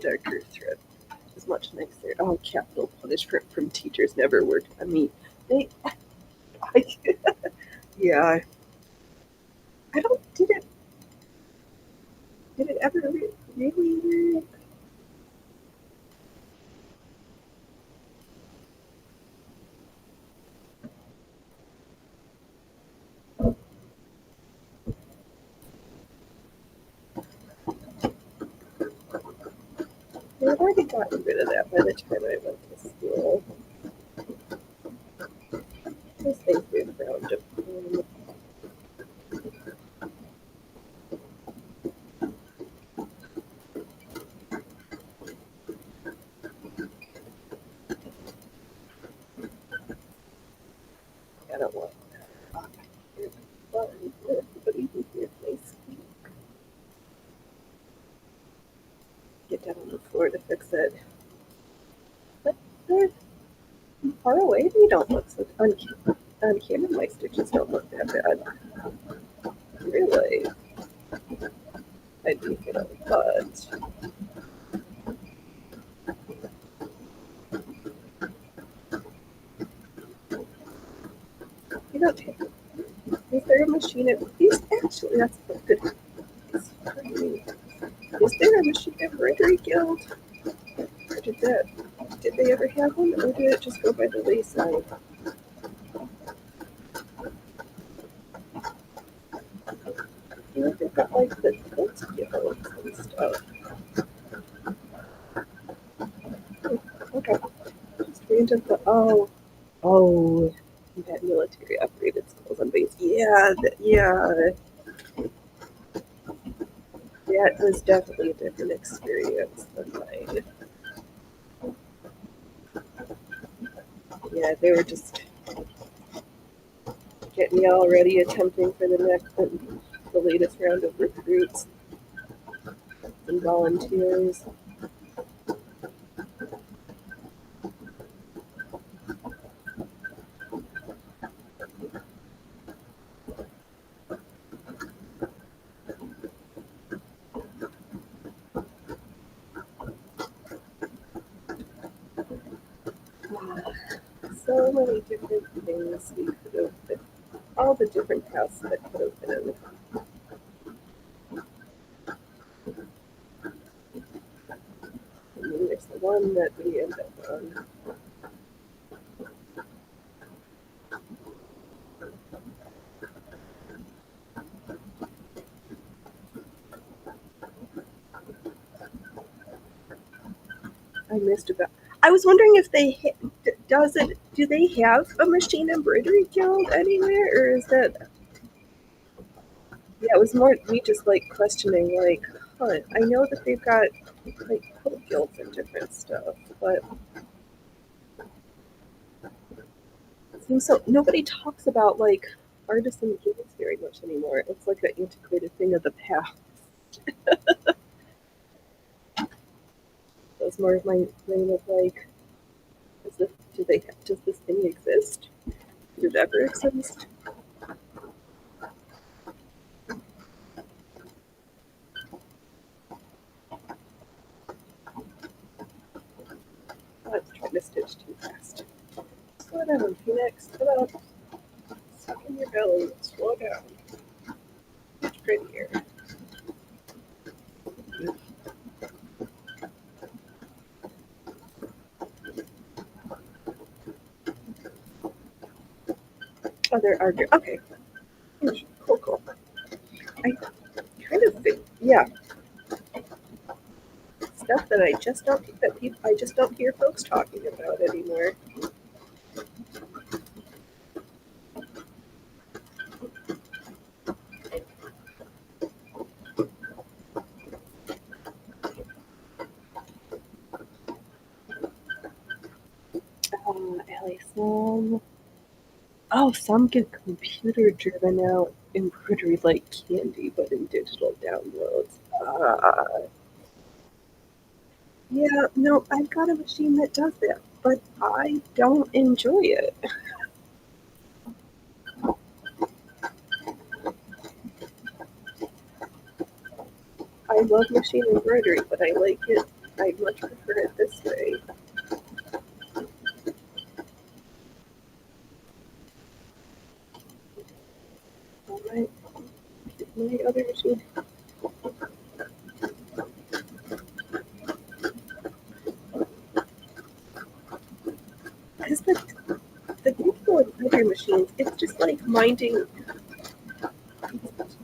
darker thread is much nicer. Oh, capital punishment from teachers never worked on me. They, I, yeah, I don't. Did it ever really work? I've already gotten rid of that by the time I went to school. Those things moved around. I don't want that. But everybody who hears me speak, get down on the floor to fix it. But they're far away. They don't look so on camera. My stitches don't look that bad. Really, I do feel it, but you don't take. Is there a machine at least? Actually, that's a good. Is there a machine embroidery guild? Or did they ever have one, or did it just go by the wayside? You know, they've got like the quilt guilds and stuff. Okay, just random the oh that military upgraded schools on base. Yeah, yeah, that was definitely a different experience than mine. Yeah, they were just getting me all ready, attempting for the latest round of recruits and volunteers. So many different things we could have been, all the different paths that could have been. And then there's the one that we end up on. I missed about. I was wondering if they does it. Do they have a machine embroidery guild anywhere, or is that? Yeah, it was more me just like questioning, like, huh? I know that they've got like quilt guilds and different stuff, but it seems so. Nobody talks about like artisan guilds very much anymore. It's like an antiquated thing of the past. That was more of my brain of like, does this thing exist? Did it ever exist? Let's try to stitch too fast. Slow down, Phoenix. Come on. Suck in your belly. Slow down. Much prettier. Oh, there are. Okay. Cool, cool. I kind of think, yeah, stuff that I just don't hear folks talking about anymore. Ellie, some get computer driven out embroidery like candy, but in digital downloads. Yeah, no, I've got a machine that does that, but I don't enjoy it. I love machine embroidery, but I like it. I much prefer it this way. My, my other machine, because the digital embroidery machines, it's just like minding.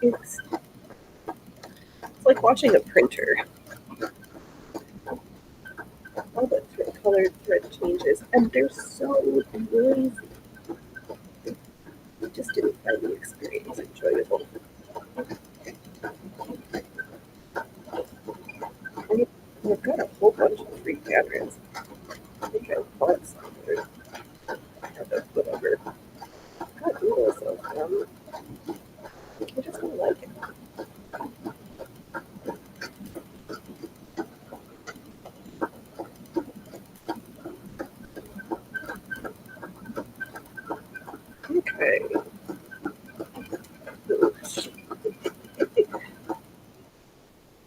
It's like watching a printer. All the colored thread changes, and they're so noisy. I just didn't find the experience enjoyable. And I've got a whole bunch of free patterns. I think I bought some. I have a whatever. I've got oodles of them. I just don't like it. Okay.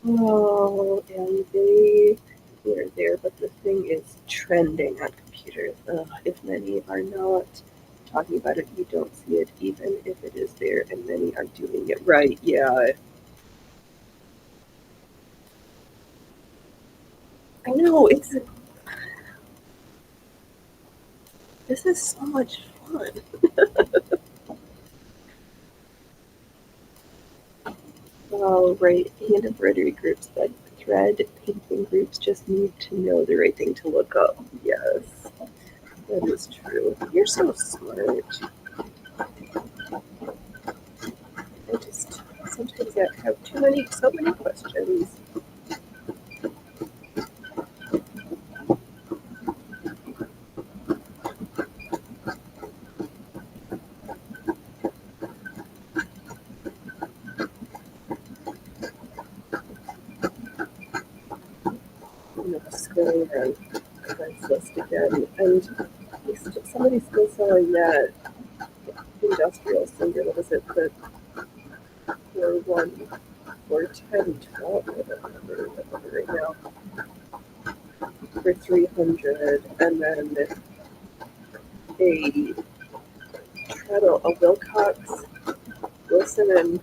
Oh, and they're there, but the thing is trending on computers. If many are not talking about it, you don't see it, even if it is there, and many are doing it right. Yeah, I know. This is so much fun. Oh, right. Hand embroidery groups, like thread painting groups, just need to know the right thing to look up. Yes, that is true. You're so smart. I just sometimes I have so many questions. Scrolling around Craigslist again, and somebody's still selling that industrial cinder. What is it? The for one for 10, 12, I don't remember right now. For 300, and then a treadle, a Wilcox Wilson and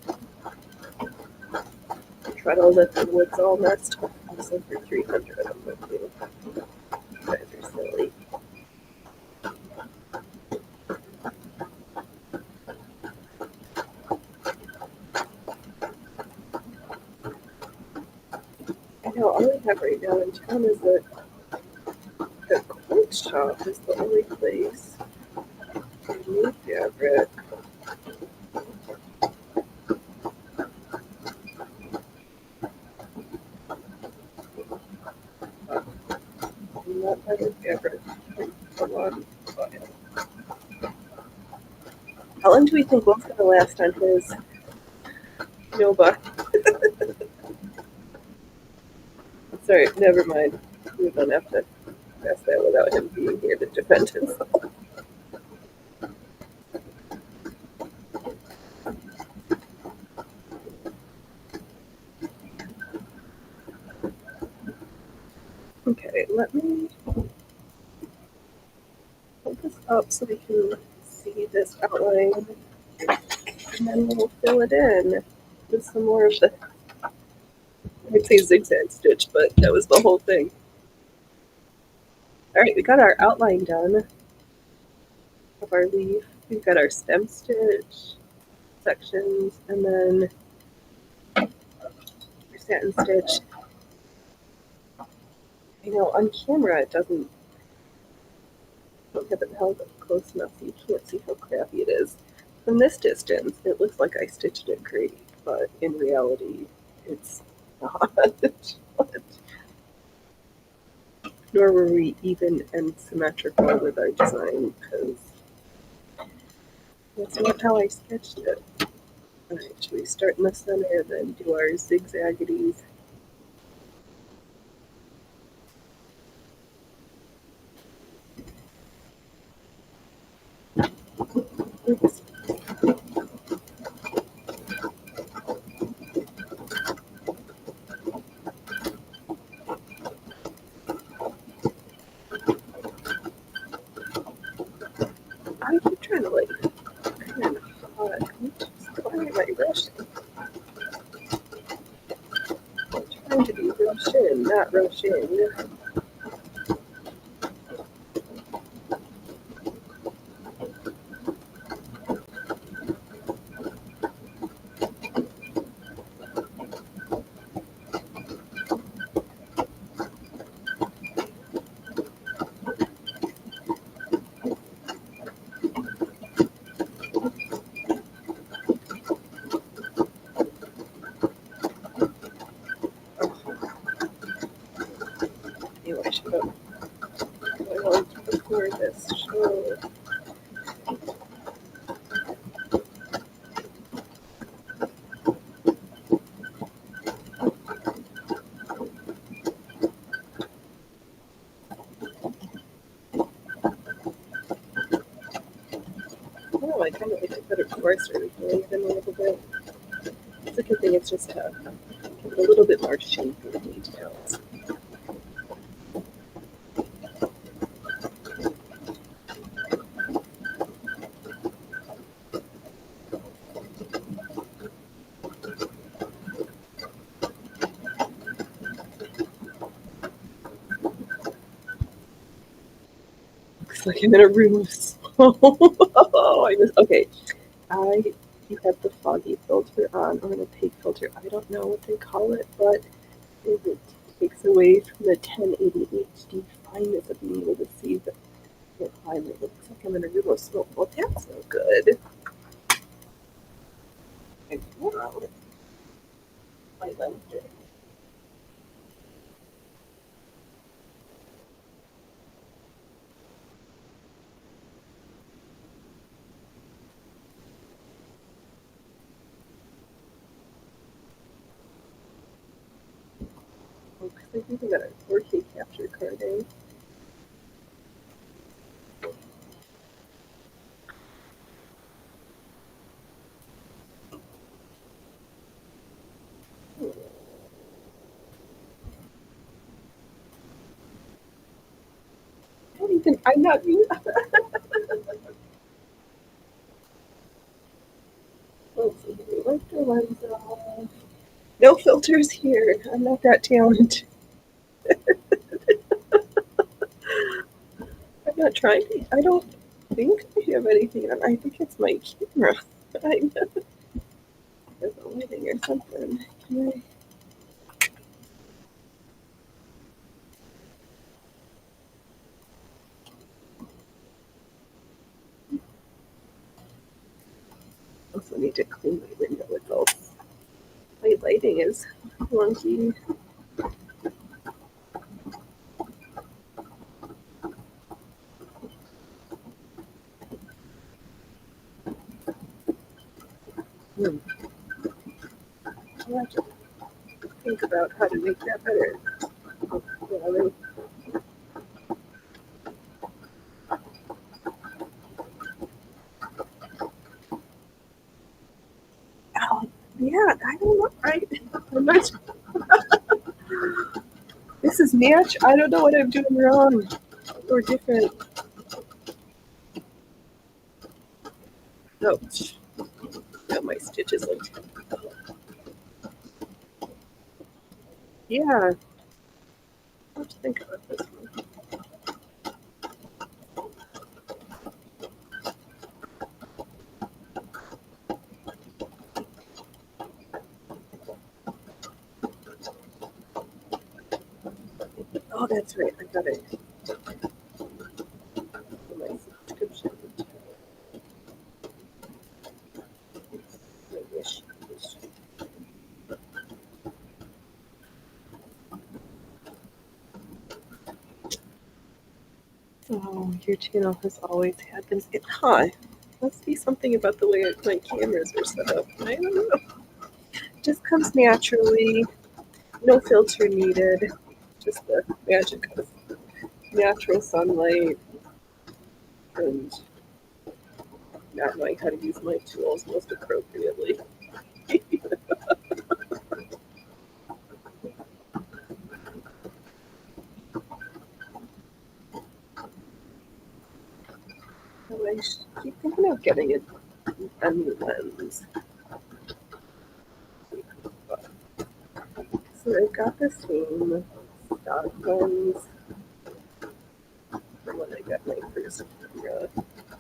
treadle that the wood's all messed up. Also for 300, I'm with you. You guys are silly. I know all I have right now in town is a paint shop is the only place to move fabric. Not better fabric. Come on. How long do we think Will's gonna last on his Nova? Sorry, never mind. We don't have to ask that without him being here to defend himself. Okay, let me hold this up so we can see this outline, and then we'll fill it in with some more of the, I'd say zigzag stitch, but that was the whole thing. All right, we got our outline done of our leaf. We've got our stem stitch sections, and then our satin stitch. You know, on camera it doesn't, I don't have it held up close enough so you can't see how crappy it is. From this distance, it looks like I stitched it great, but in reality, it's not. Nor were we even and symmetrical with our design, because that's not how I sketched it. Alright, should we start in the center and then do our zigzaggities? Oops. I keep trying to like, kind of hot. Why am I rushing? I'm trying to be rushed in, not rush in. I should have wanted before this show. Oh, I kind of like to put it before I started doing it in a little bit. It's a good thing it's just a little bit more shape in the details. Looks like I'm in a room of smoke. Oh, I miss. Okay, you have the foggy filter on or an opaque filter. I don't know what they call it, but it takes away from the 1080 HD fineness of being able to see the line. It looks like I'm in a room of smoke. Well, that's no good. Wow. My lens. Oh, I think we got a 4K capture card, eh? I don't even, I'm not even. Let's see, we wipe the lens off. No filters here. I'm not that talented. I'm not trying to. I don't think I have anything on. I think it's my camera. I know. There's a lighting or something. Can I? need to clean my window. It's all my lighting is wonky. Hmm. I'll have to think about how to make that better. Yeah, oh, yeah, I don't know. I'm not. This is match. I don't know what I'm doing wrong or different. No, no, my stitches look. Yeah, I'll have to think about this one. Oh, that's right. I got it. For my subscription. My wish. Oh, your channel has always had this. Huh. Must be something about the way my cameras are set up. I don't know. It just comes naturally. No filter needed. Just the magic of natural sunlight and not knowing how to use my tools most appropriately. So I keep thinking of getting a new lens. So I've got the same stock lens from when I got my first camera.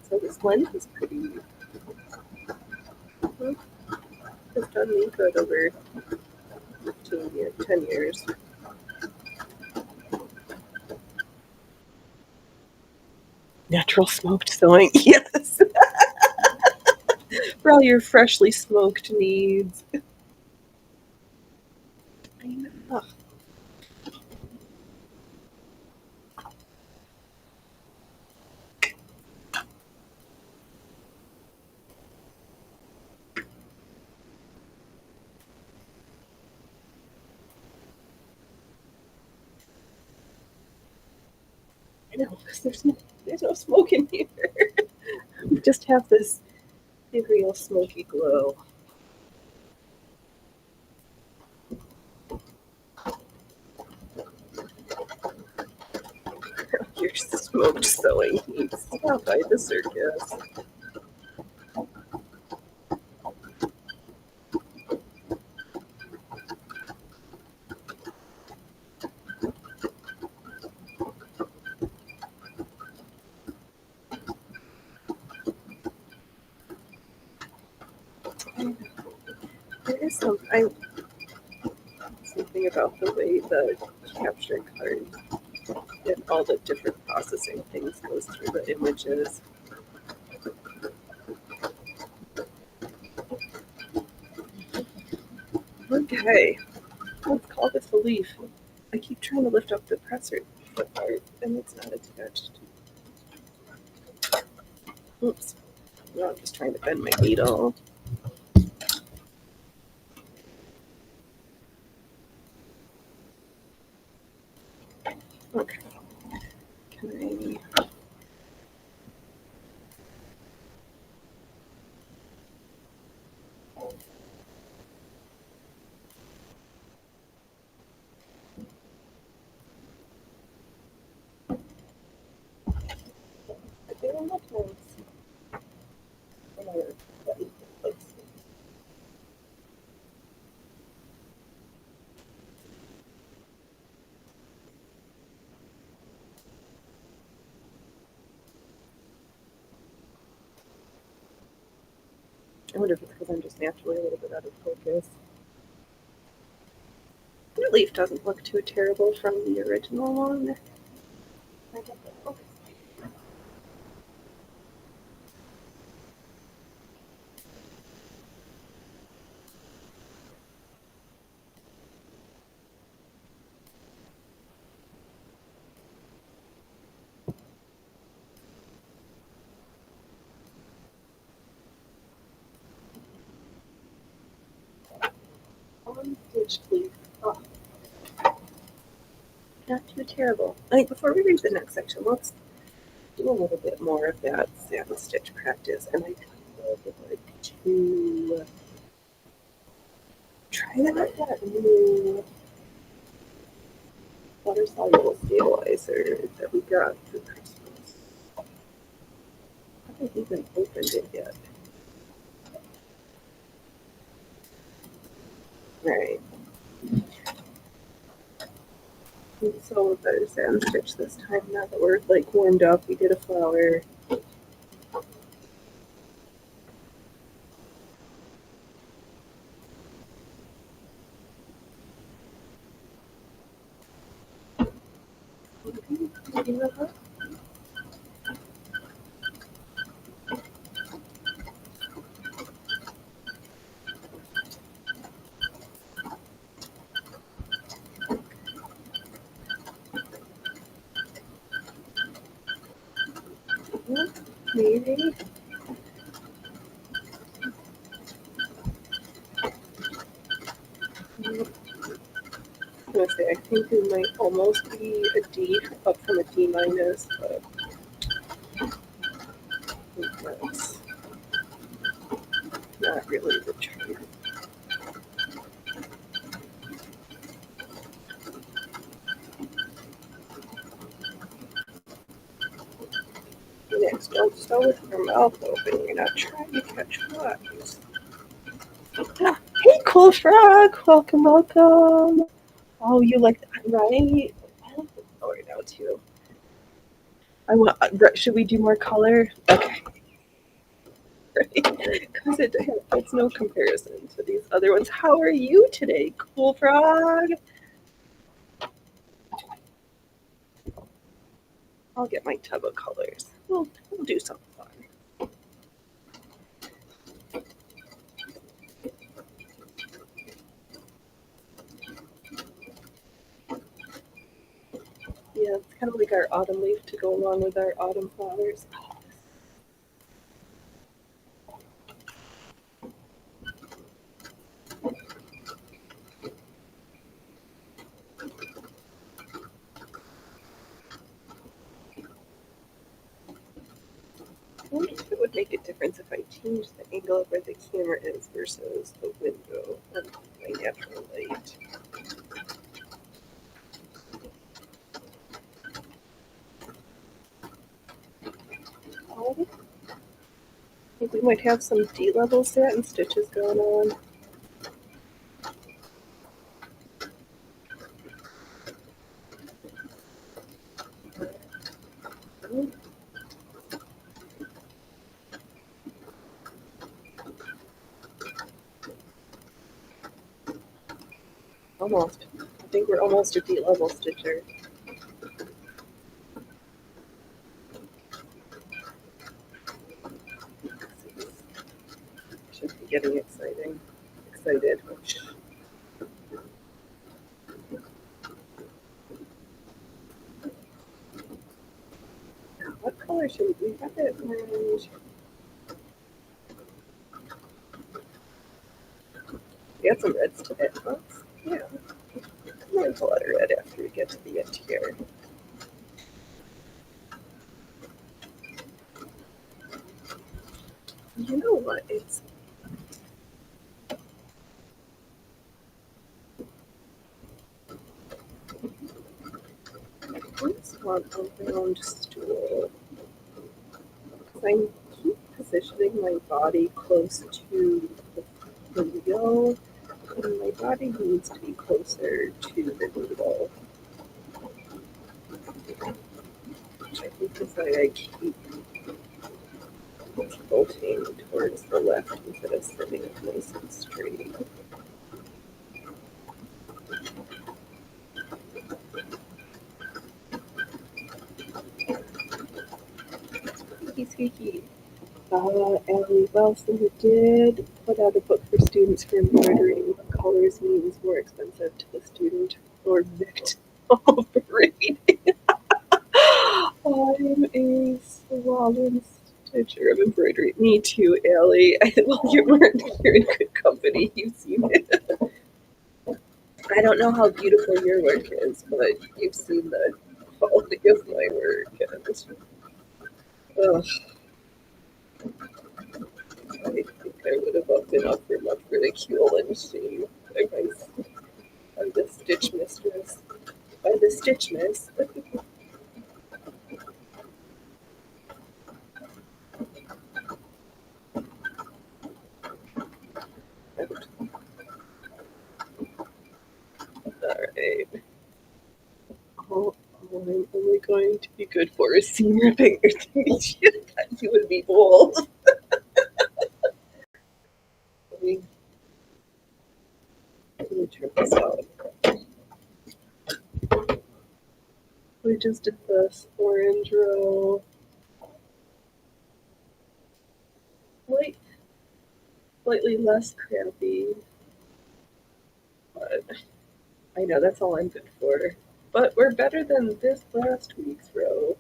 So this lens is pretty. It's done me good over 15 years, 10 years. Natural smoked sewing, yes. For all your freshly smoked needs. I know. I know, because there's no smoke in here. We just have this real smoky glow. Your smoked sewing needs. Stop by the circus. There is something about the way the capture card and all the different processing things goes through the images. Okay, let's call this a leaf. I keep trying to lift up the presser part and it's not attached. Oops. No, I'm just trying to bend my needle. Okay. Can I? They don't look nice. I wonder if it's because I'm just naturally a little bit out of focus. The leaf doesn't look too terrible from the original one. I get that. Okay. stitched leaf. Oh, not too terrible. Before we read the next section, let's do a little bit more of that sand stitch practice. And I would like to try that new water soluble stabilizer that we got for Christmas. I haven't even opened it yet. Right. So better sand stitch this time now that we're like warmed up. We did a flower. Maybe. I was gonna say I think we might almost be a D, up from a D minus, but that's not really the truth. Next, don't sew with your mouth open. You're not trying to catch flies. Hey, cool frog! Welcome, welcome. Oh, you like that, right? I like the color now too. I want. Should we do more color? Okay. Because it's no comparison to these other ones. How are you today, cool frog? I'll get my tub of colors. We'll do something fun. Yeah, it's kind of like our autumn leaf to go along with our autumn flowers. I wonder if it would make a difference if I change the angle of where the camera is versus the window and my natural light. Oh, I think we might have some D-level satin stitches going on. Almost. I think we're almost a D-level stitcher. Should be getting excited. What color should we have it orange? We got some reds today. Yeah. Might pull out a red after we get to the end here. You know what? It's I just want a round stool because I keep positioning my body close to the wheel, and my body needs to be closer to the needle. Which I think is why I keep tilting towards the left instead of sitting up nice and straight. Squeaky, squeaky. Ellie, well, so we did put out a book for students for embroidering. Colors means more expensive to the student or victim of reading. I'm a swollen stitcher of embroidery. Me too, Ellie. Well, you're in good company. You've seen it. I don't know how beautiful your work is, but you've seen the quality of my work. And, ugh, I think I would have been up for much ridicule and shame by the stitch mistress. By the stitch miss. Alright. All I'm only going to be good for is senior finger technician. You would be bold. Let me trim this out. We just did this orange row. Light, slightly less crappy, but I know that's all I'm good for. But we're better than this last week's row.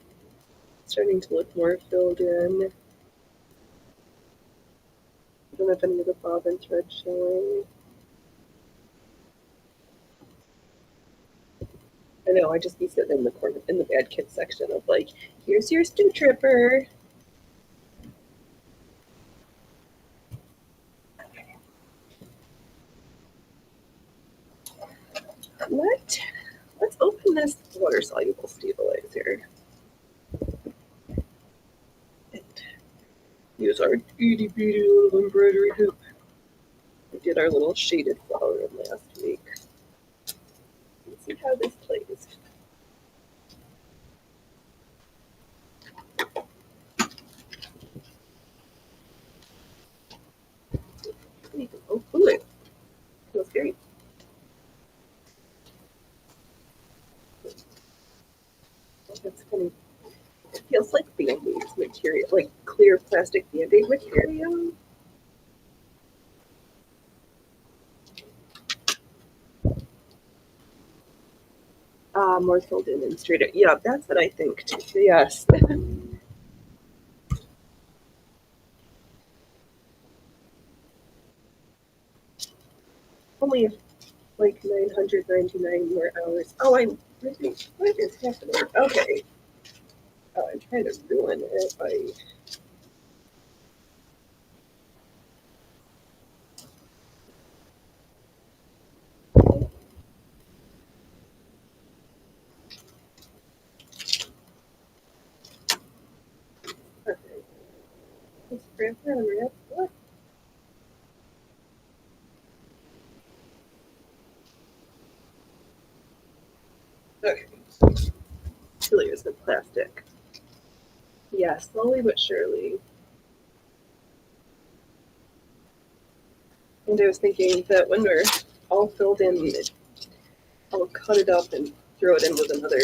Starting to look more filled in. Don't have any of the bobbin thread showing. I know, I just be sitting in the corner in the bad kid section of like, here's your stew tripper. Let's open this water soluble stabilizer. And use our itty bitty little embroidery hoop. We did our little shaded flower in last week. Let's see how this plays. Oh, ooh, it feels very. That's funny. It feels like band-aid material, like clear plastic band-aid material. More filled in and straighter. Yeah, that's what I think too. Yes. Only like 999 more hours. Oh, I'm really. What is happening? Okay. Oh, I'm trying to ruin it by. Okay. Let's grab that and wrap. What? Okay. Really isn't plastic. Yeah, slowly but surely. And I was thinking that when we're all filled in, I'll cut it up and throw it in with another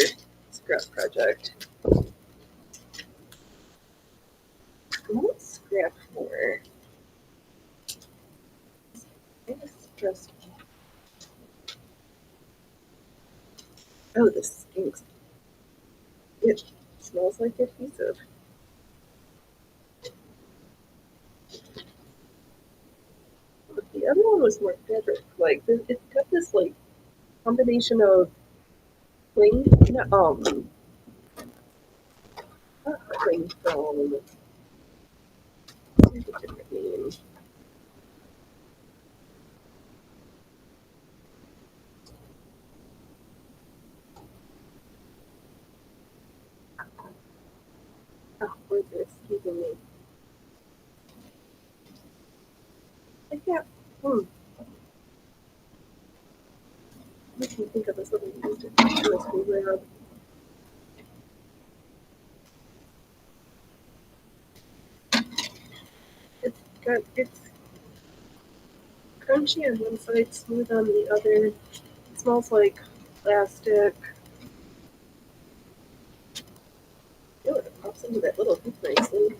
scrap project. What's scrap for? I just stressed. Oh, this stinks. It smells like adhesive. But the other one was more fabric. Like it got this like combination of cling, not cling film. There's a different name. Oh, where's this? Excuse me. I can't. Makes me think of this little used in chemistry lab. It's crunchy on one side, smooth on the other. It smells like plastic. Oh, it pops into that little hoop nicely.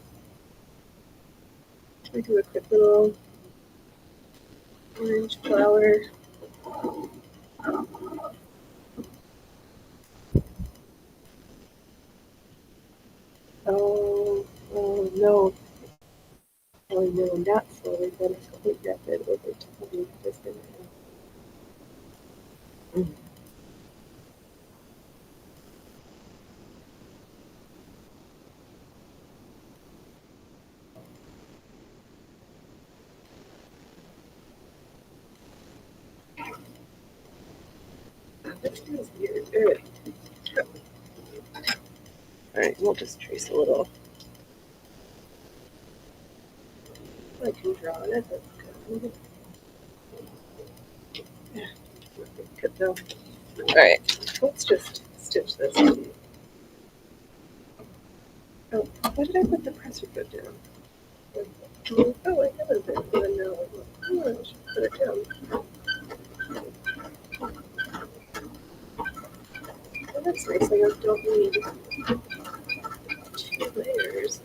Should we do a quick little orange flower? Oh, oh no. Oh no, not slowly, then it's quite rapid over time. Just gonna Mm. That feels weird. All right, we'll just trace a little. I can draw on it. That's good. Yeah, good though. All right, let's just stitch this. Oh, why did I put the presser foot down? Oh, I haven't been. And now I should put it down. Oh, that's nice. I don't need two layers.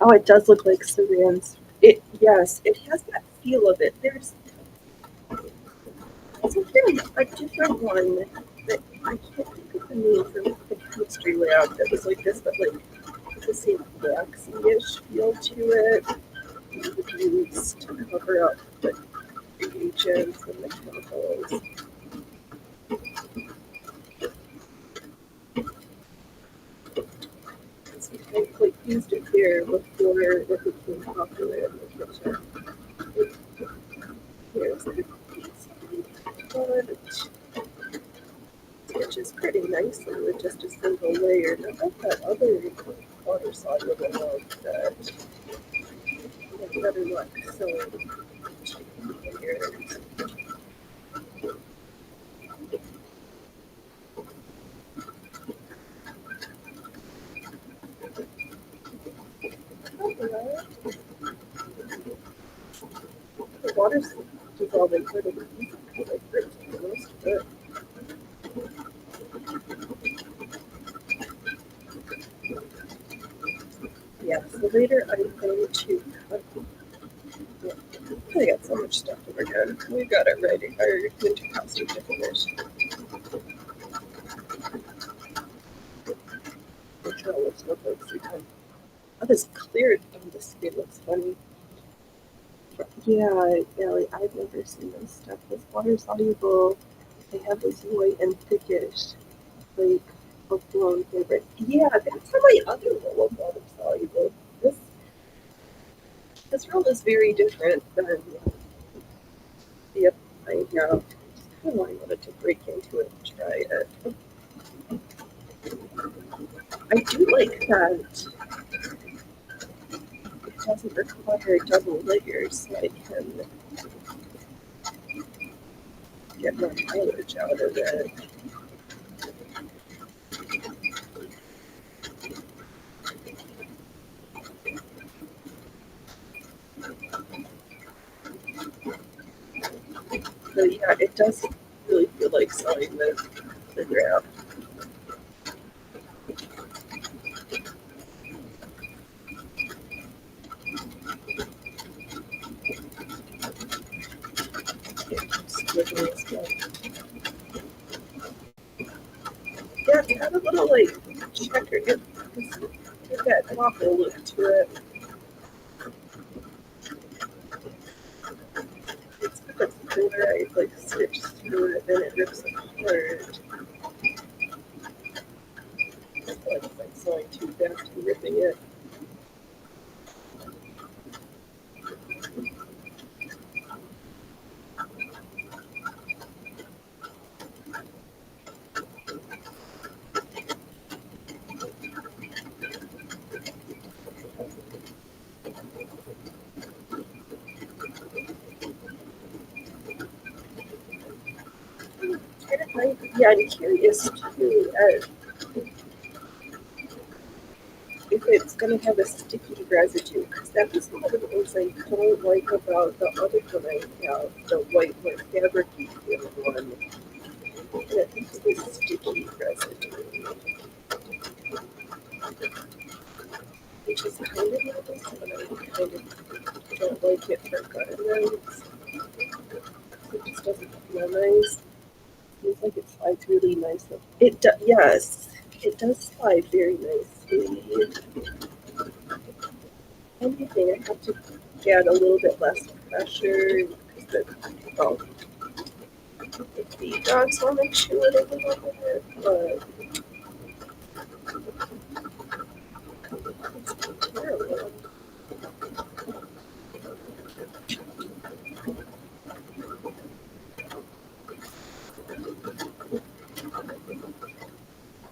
Oh, it does look like Saran's. It Yes, it has that feel of it. There's something a different one that I can't think of the name from the chemistry lab that was like this, but like the same waxy-ish feel to it. It would be used to cover up the reagents and the chemicals. I like used it here before it became popular in the kitchen. Here's the piece. But stitches pretty nicely with just a single layer. Not like that other water soluble one that I had better luck sewing here. The water's dissolving pretty easy because I ripped most of it. Yeah, so later I'm going to cut. I got so much stuff to work on. We got it ready. Our winter costume to finish. Which all looks lovely. Oh, this clear on the skin looks funny. Yeah, yeah, like I've never seen this stuff. This water soluble. They have this white and thickish, like a blown fabric. Yeah, that's how my other roll of water soluble. This roll is very different than the other I have. Kind of wanted to break into it and try it. I do like that it doesn't require double layers, so I can get more mileage out of it. So yeah, it does really feel like sewing the graph. Yeah, it had a little like checker. It that waffle look to it. It's because the more I like stitch through it, then it rips apart. I feel like if I'm sewing too fast and ripping it. Yeah, I'm curious too if it's going to have a sticky residue, because that was one of the things I don't like about the other one I have, the white, more fabric-y one. And it has this sticky residue, which is kind of nice, but I kind of don't like it for garments. It just doesn't feel nice. Feels like it slides really nicely. Yes, it does slide very nicely. Anything, I have to add a little bit less pressure because well, the dogs want to chew it a little bit, but it's terrible.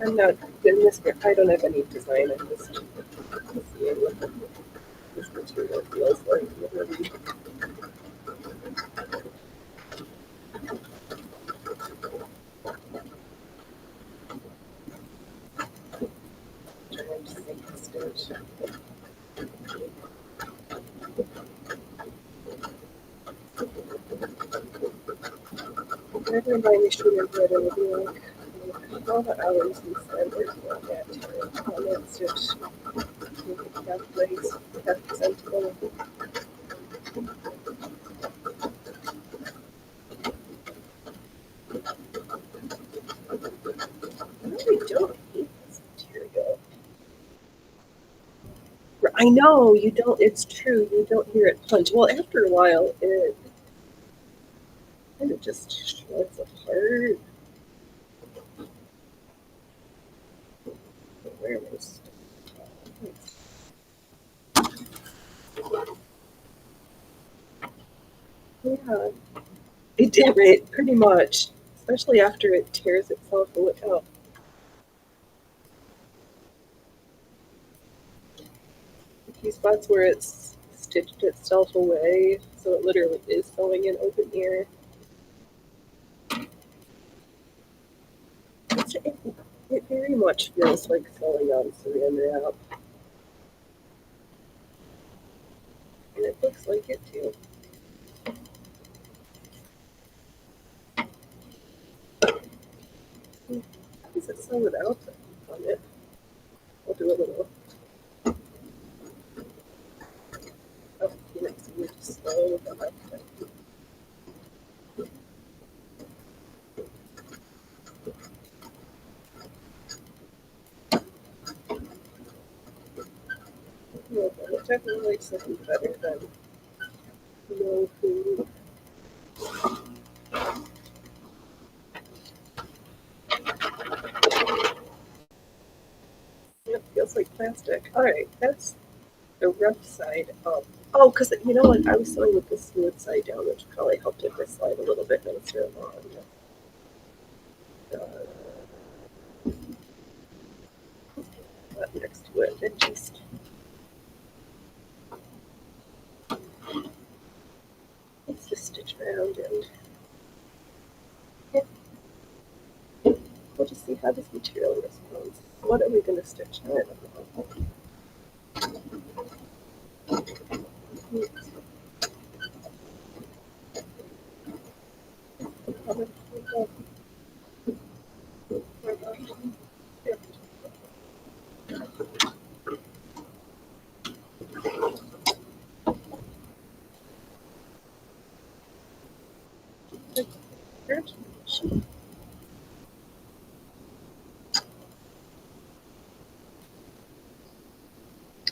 I'm not in this. I don't have any design. I'm just seeing what this material feels like. Literally. Trying to make the stitch. Whenever I buy machine bread, it will be like all the hours we spend working on that stitch. Make it half place, half presentable. I really don't hate this material. I know you don't. It's true. You don't hear it punch. Well, after a while, it kind of just shreds apart. Where was? Yeah, it did it pretty much, especially after it tears itself out. A few spots where it's stitched itself away, so it literally is sewing in open ear. It very much feels like sewing on saran wrap, and it looks like it too. How does it sew without the on it? I'll do a little. Oh, you know, so you just sew without it. No, but it definitely likes something better than no food. It feels like plastic. All right, that's the rough side up. Oh, because you know what? I was sewing with the smooth side down, which probably helped it slide a little bit nicer along. Next to it, and just let's just stitch around and yeah, we'll just see how this material responds. What are we going to stitch? I don't know.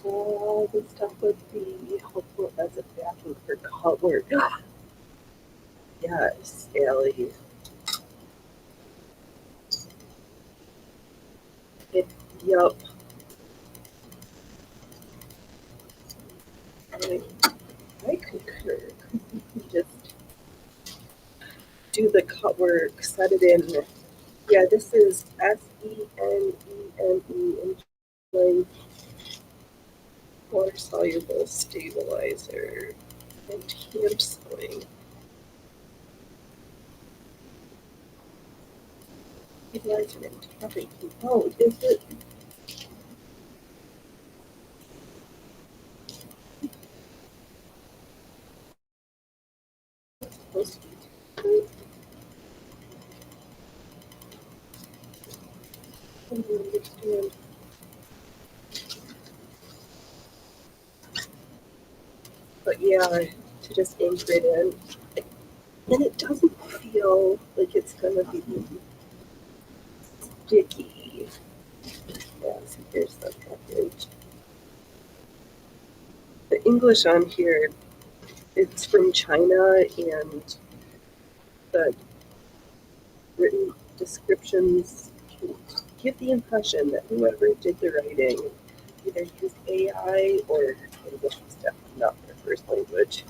All the stuff would be helpful as a backing for color. Yes, Ellie. It, yup. I, I concur. Just do the cut work, set it in. Yeah, this is Senene, water soluble stabilizer and hand sewing. Stabilizer and tapping. Oh, is it? Supposed to be? I don't understand. But yeah, to just anchor it in. And it doesn't feel like it's gonna be sticky. Yeah, so here's the package. The English on here, it's from China, and the written descriptions give the impression that whoever did the writing either used AI or English was definitely not their first language.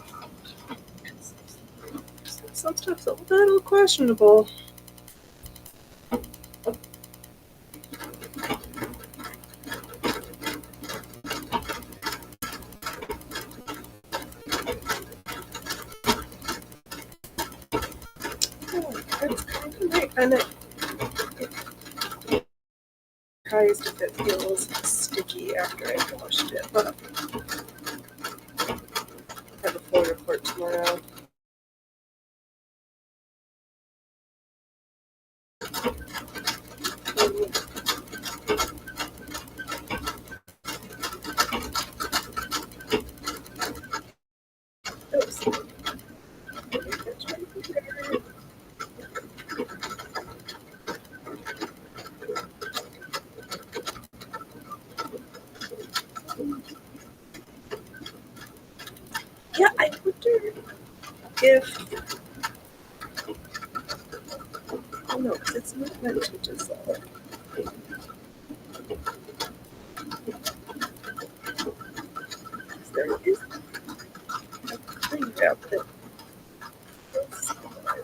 Some stuff's a little questionable. Oh, it's kind of surprised if it feels sticky after I've washed it, but I have a full report tomorrow. Oops. Yeah, I wonder if, oh no, because it's not meant to dissolve. There is a cling wrap that feels similar.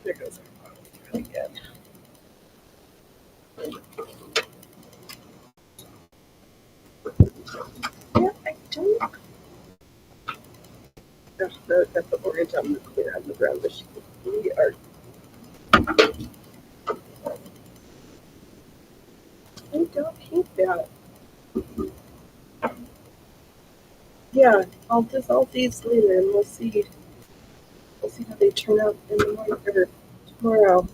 There goes our bottle again. Yeah, I don't. Got the orange on the clear on the brown machine. We are. I don't hate that. Yeah, I'll dissolve these later and we'll see. We'll see how they turn out in the morning or tomorrow.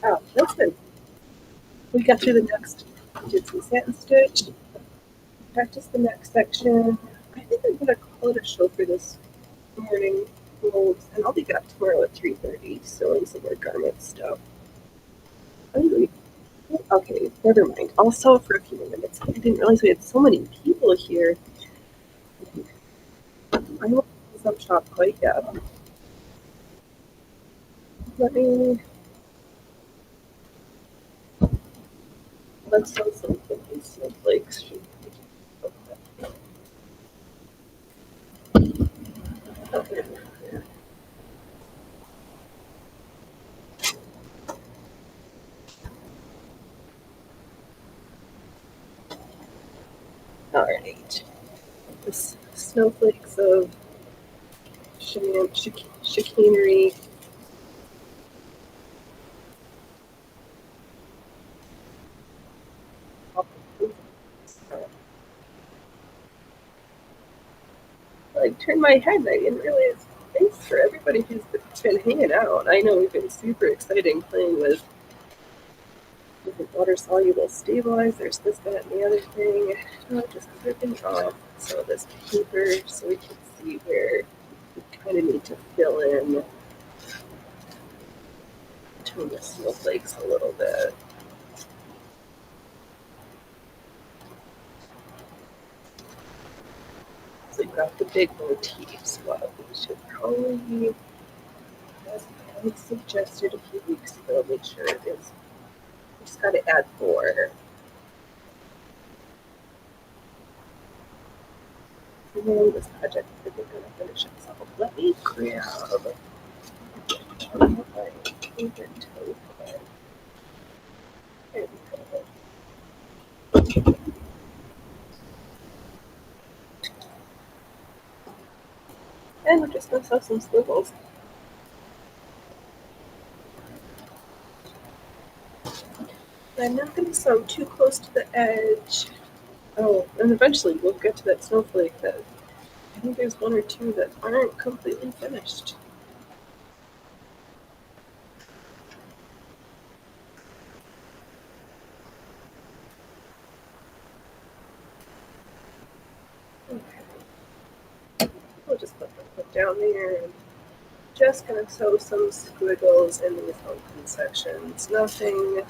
Oh, that's good. We got through the next. Did some satin stitch. Practice the next section. I think I'm gonna call it a show for this morning. And I'll be back tomorrow at 3:30 sewing some more garment stuff. Anyway, okay, never mind. I'll sew for a few more minutes. I didn't realize we had so many people here. I won't close up shop quite yet. Let me, let's sew something in snowflakes. Okay. All right. This snowflakes of chicanery. I turned my head and I didn't realize. Thanks for everybody who's been hanging out. I know we've been super exciting playing with different water soluble stabilizers, this, that, and the other thing. Just ripping off some of this paper so we can see where we kind of need to fill in between the snowflakes a little bit. So we've got the big motifs. Well, we should probably, as I suggested a few weeks ago, make sure it is. We just got to add more. And then this project, I think I'm going to finish it. So let me grab my favorite toe clip. There we go. And we're just going to sew some squiggles. I'm not going to sew too close to the edge. Oh, and eventually we'll get to that snowflake that I think there's one or two that aren't completely finished. Okay. we'll just put the hook down there and just gonna sew some squiggles in these open sections. Nothing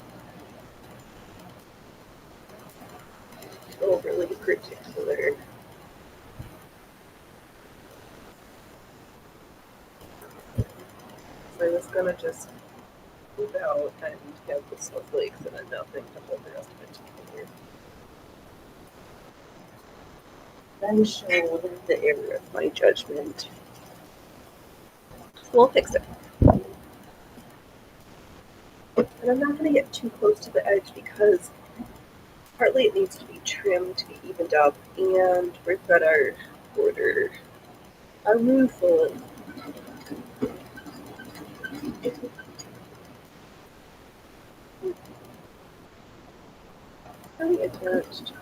overly particular. So I was gonna just move out and have the snowflakes and then nothing to hold the rest of it together. Then show the error of my judgment. We'll fix it. And I'm not going to get too close to the edge because partly it needs to be trimmed to be evened up, and we've got our border, our room full of really attached.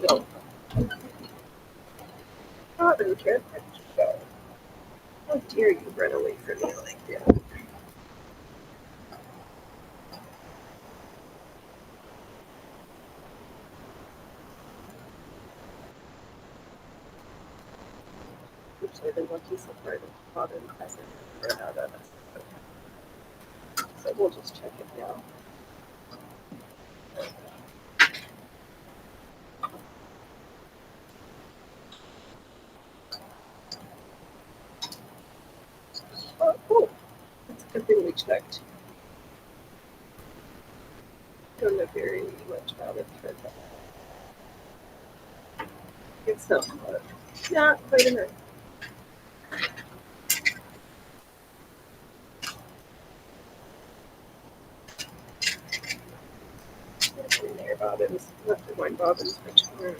No. Oh, I don't care. How dare you run away from me like that? Oops, I've been lucky so far that Robin hasn't run out of us. So we'll just check it now. Oh, cool. That's a good thing we checked. Don't know very much about it, but it's not quite enough. In there, bobbins, left and right bobbins for charm.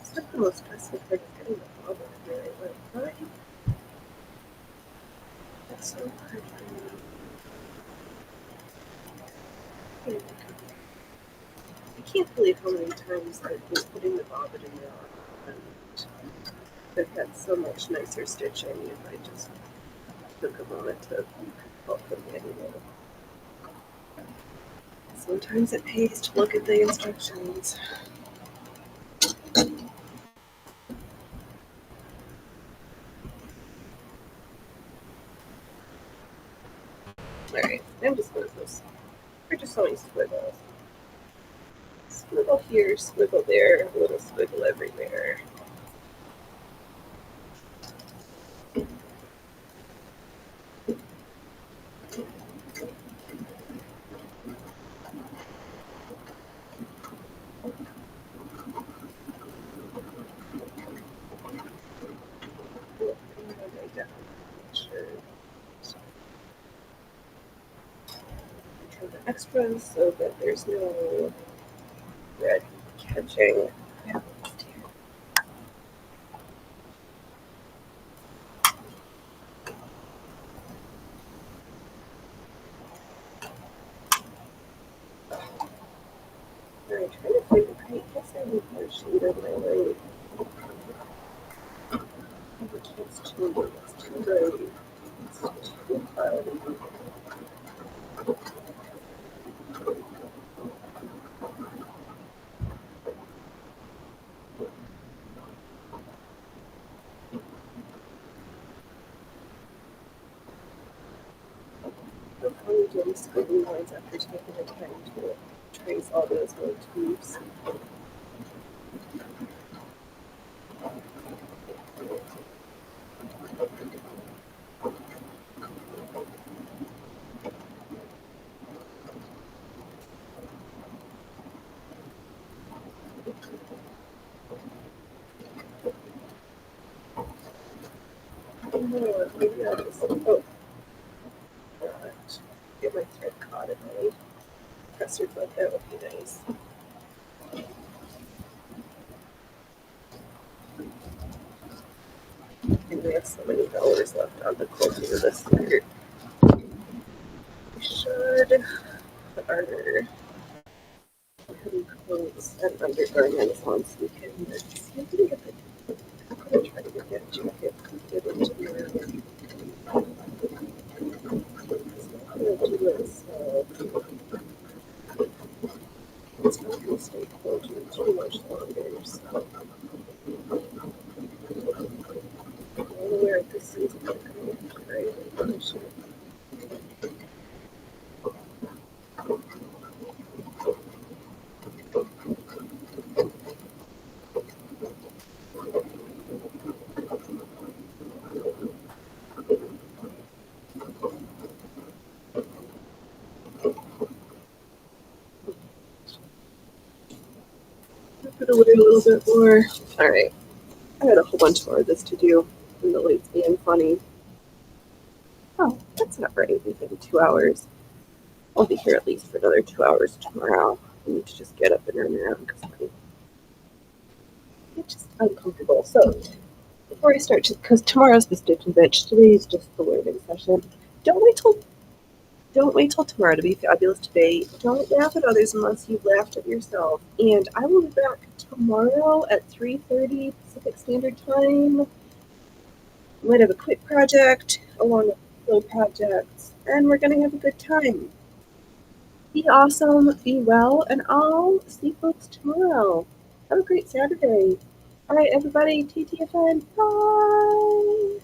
It's not the most stressful part of getting the bobbin in the right way. Right? That's so hard for me. I can't believe how many times I was putting the bobbin in there and it had so much nicer stitching if I just took a moment to help them manually. Sometimes it pays to look at the instructions. Alright, I'm just going to post. We're just sewing squiggles. Squiggle here, squiggle there, a little squiggle everywhere. Turn the extras so that there's no red catching. Alright, trying to find the right. Guess I need more shade of my light. It's too bright. It's too cloudy. I'll probably do squiggly lines after taking the time to trace all those motifs. Maybe I'll just, oh, get my thread caught in my presser foot. That would be nice. And have so many hours left on the quilting of this skirt. We should put our heavy coats and undergarments on so we can see if we can get the. I'm going to try to get that jacket completed tomorrow. I'm going to do it so it's not going to stay closed too much longer. So I'm going to wear it this season. I'm going to try to finish it. Put away a little bit more. All right. I had a whole bunch more of this to do, and the light's being funny. Oh, that's not right. We've been 2 hours. I'll be here at least for another 2 hours tomorrow. I need to just get up and run around because I'm just uncomfortable. So before I start, because tomorrow's the stitch and bitch, today is just the learning session. Don't wait till tomorrow to be fabulous today. Don't laugh at others unless you've laughed at yourself. And I will be back tomorrow at 3:30 Pacific Standard Time. Might have a quick project along with flow projects, and we're gonna have a good time. Be awesome, be well, and I'll see folks tomorrow. Have a great Saturday. All right, everybody, TTFN, bye.